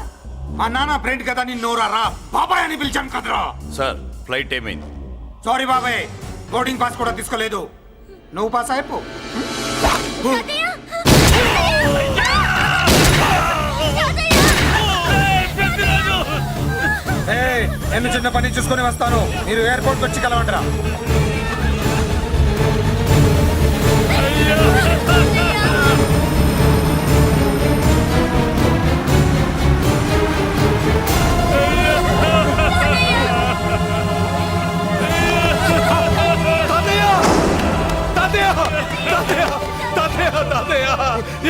మా నాన్న ఫ్రెండ్ కదా, నిన్ను రా బాబాయ్ అని పిలిచాను కదరా. సార్ ఫ్లైట్ ఏమైంది? సారీ బాబాయ్, బోర్డింగ్ పాస్ కూడా తీసుకోలేదు. నువ్వు పాస్ అయిపో. నేను చిన్న పని చూసుకొని వస్తాను, మీరు ఎయిర్పోర్ట్ వచ్చి కలవండిరా.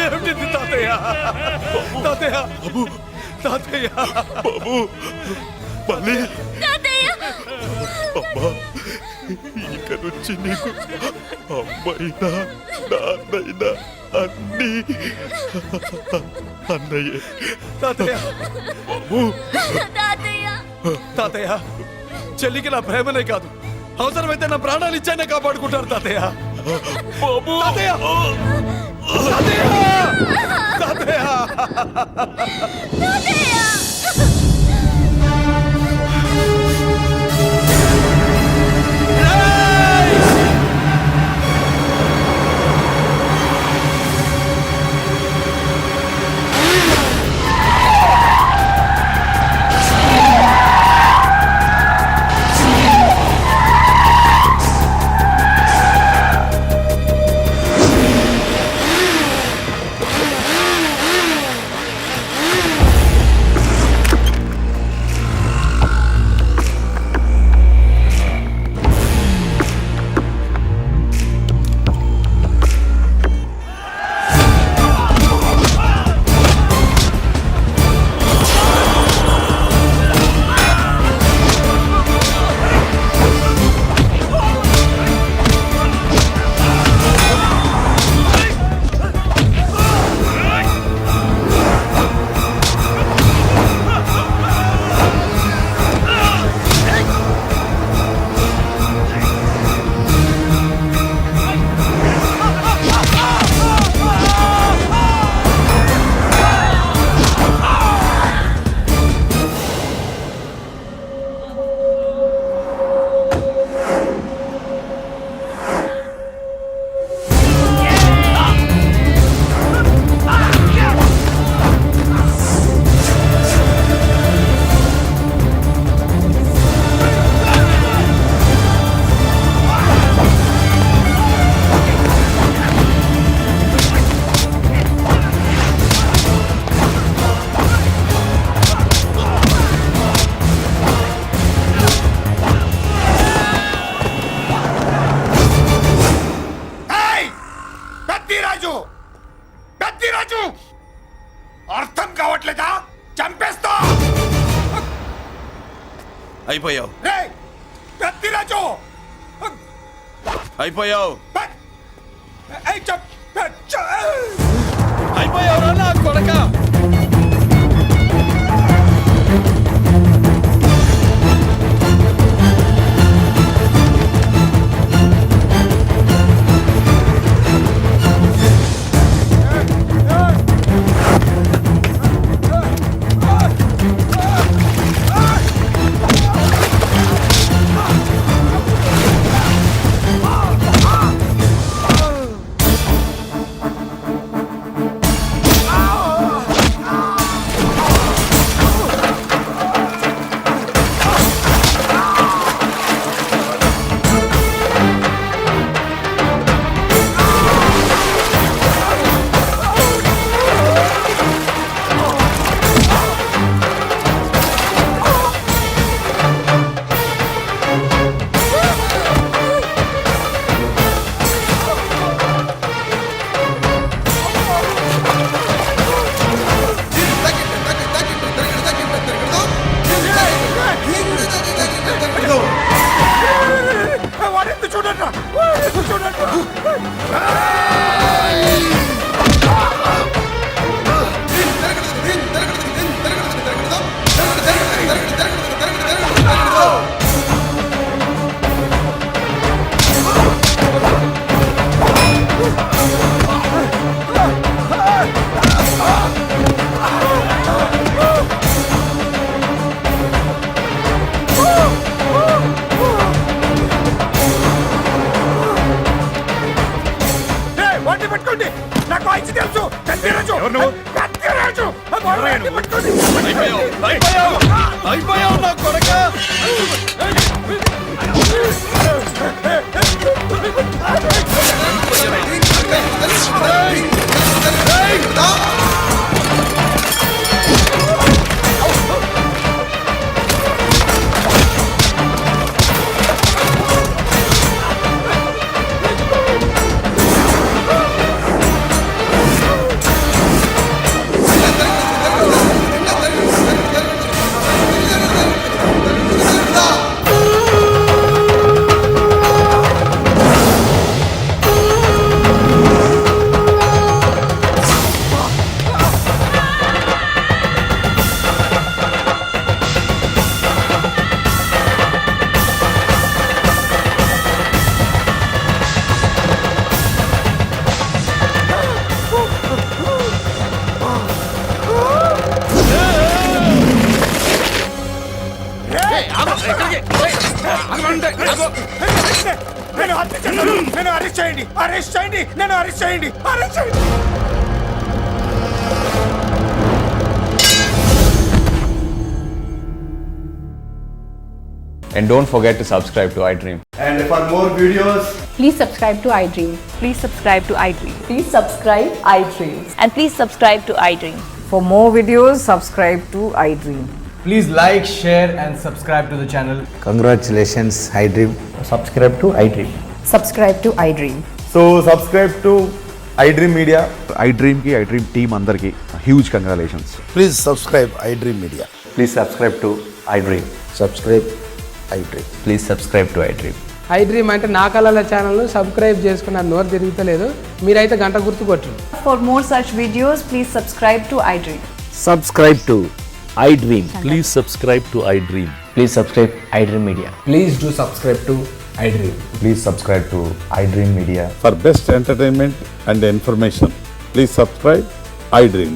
ఏమిటి తాతయ్య? తాతయ్య బాబు, తాతయ్య బాబు, మళ్ళీ అమ్మా, ఇక నుంచి నీకు అమ్మైనా నాన్నైనా అన్నీ అన్నయ్యే. తాతయ్య బాబు, తాతయ్య చెల్లికి నా ప్రేమనే కాదు, అవసరమైతే నా ప్రాణాలు ఇచ్చానే కాపాడుకుంటారు తాతయ్య. బాబు, తాతయ్య తాతయ్య తాతయ్య. పెద్దిరాజు పెద్దిరాజు అర్థం కావట్లేదా? చంపేస్తా. అయిపోయావు రే పెద్దిరాజు అయిపోయావు ఏయ్, అయిపోయావు నా కొడక. పట్టుకోండి. నాకు వాయిస్ తెలుసు. పెద్దిరాజు పెద్దిరాజు పట్టుకోండి. అయిపోయావు నా కొడక. నేను అరెస్ట్ చేయండి. అరెస్ట్ చేయండి. నేను అరెస్ట్ చేయండి. అరెస్ట్ చేయండి. And don't forget to subscribe to iDream. And for more videos, Please subscribe to iDream. Please subscribe to iDream. Please subscribe iDream. And please subscribe to iDream. For more videos, subscribe to iDream. Please like, share, and subscribe to the channel. Congratulations, iDream. Subscribe to iDream. Subscribe to iDream. So subscribe to iDream media. iDreamకి iDream టీమ్ అందరికి huge congratulations. Please subscribe iDream media. Please subscribe to iDream. Subscribe iDream. Please subscribe to iDream. iDream అంటే నా కళల ఛానల్ను సబ్స్క్రైబ్ చేసుకున్న నోరు తిరుగుతలేదు. మీరైతే గంట గుర్తు కొట్టండి. For more such videos, please subscribe to iDream. Subscribe to iDream. Please subscribe to iDream. Please subscribe iDream Media. Please do subscribe to iDream. Please subscribe to iDream media. For best entertainment and information please subscribe iDream.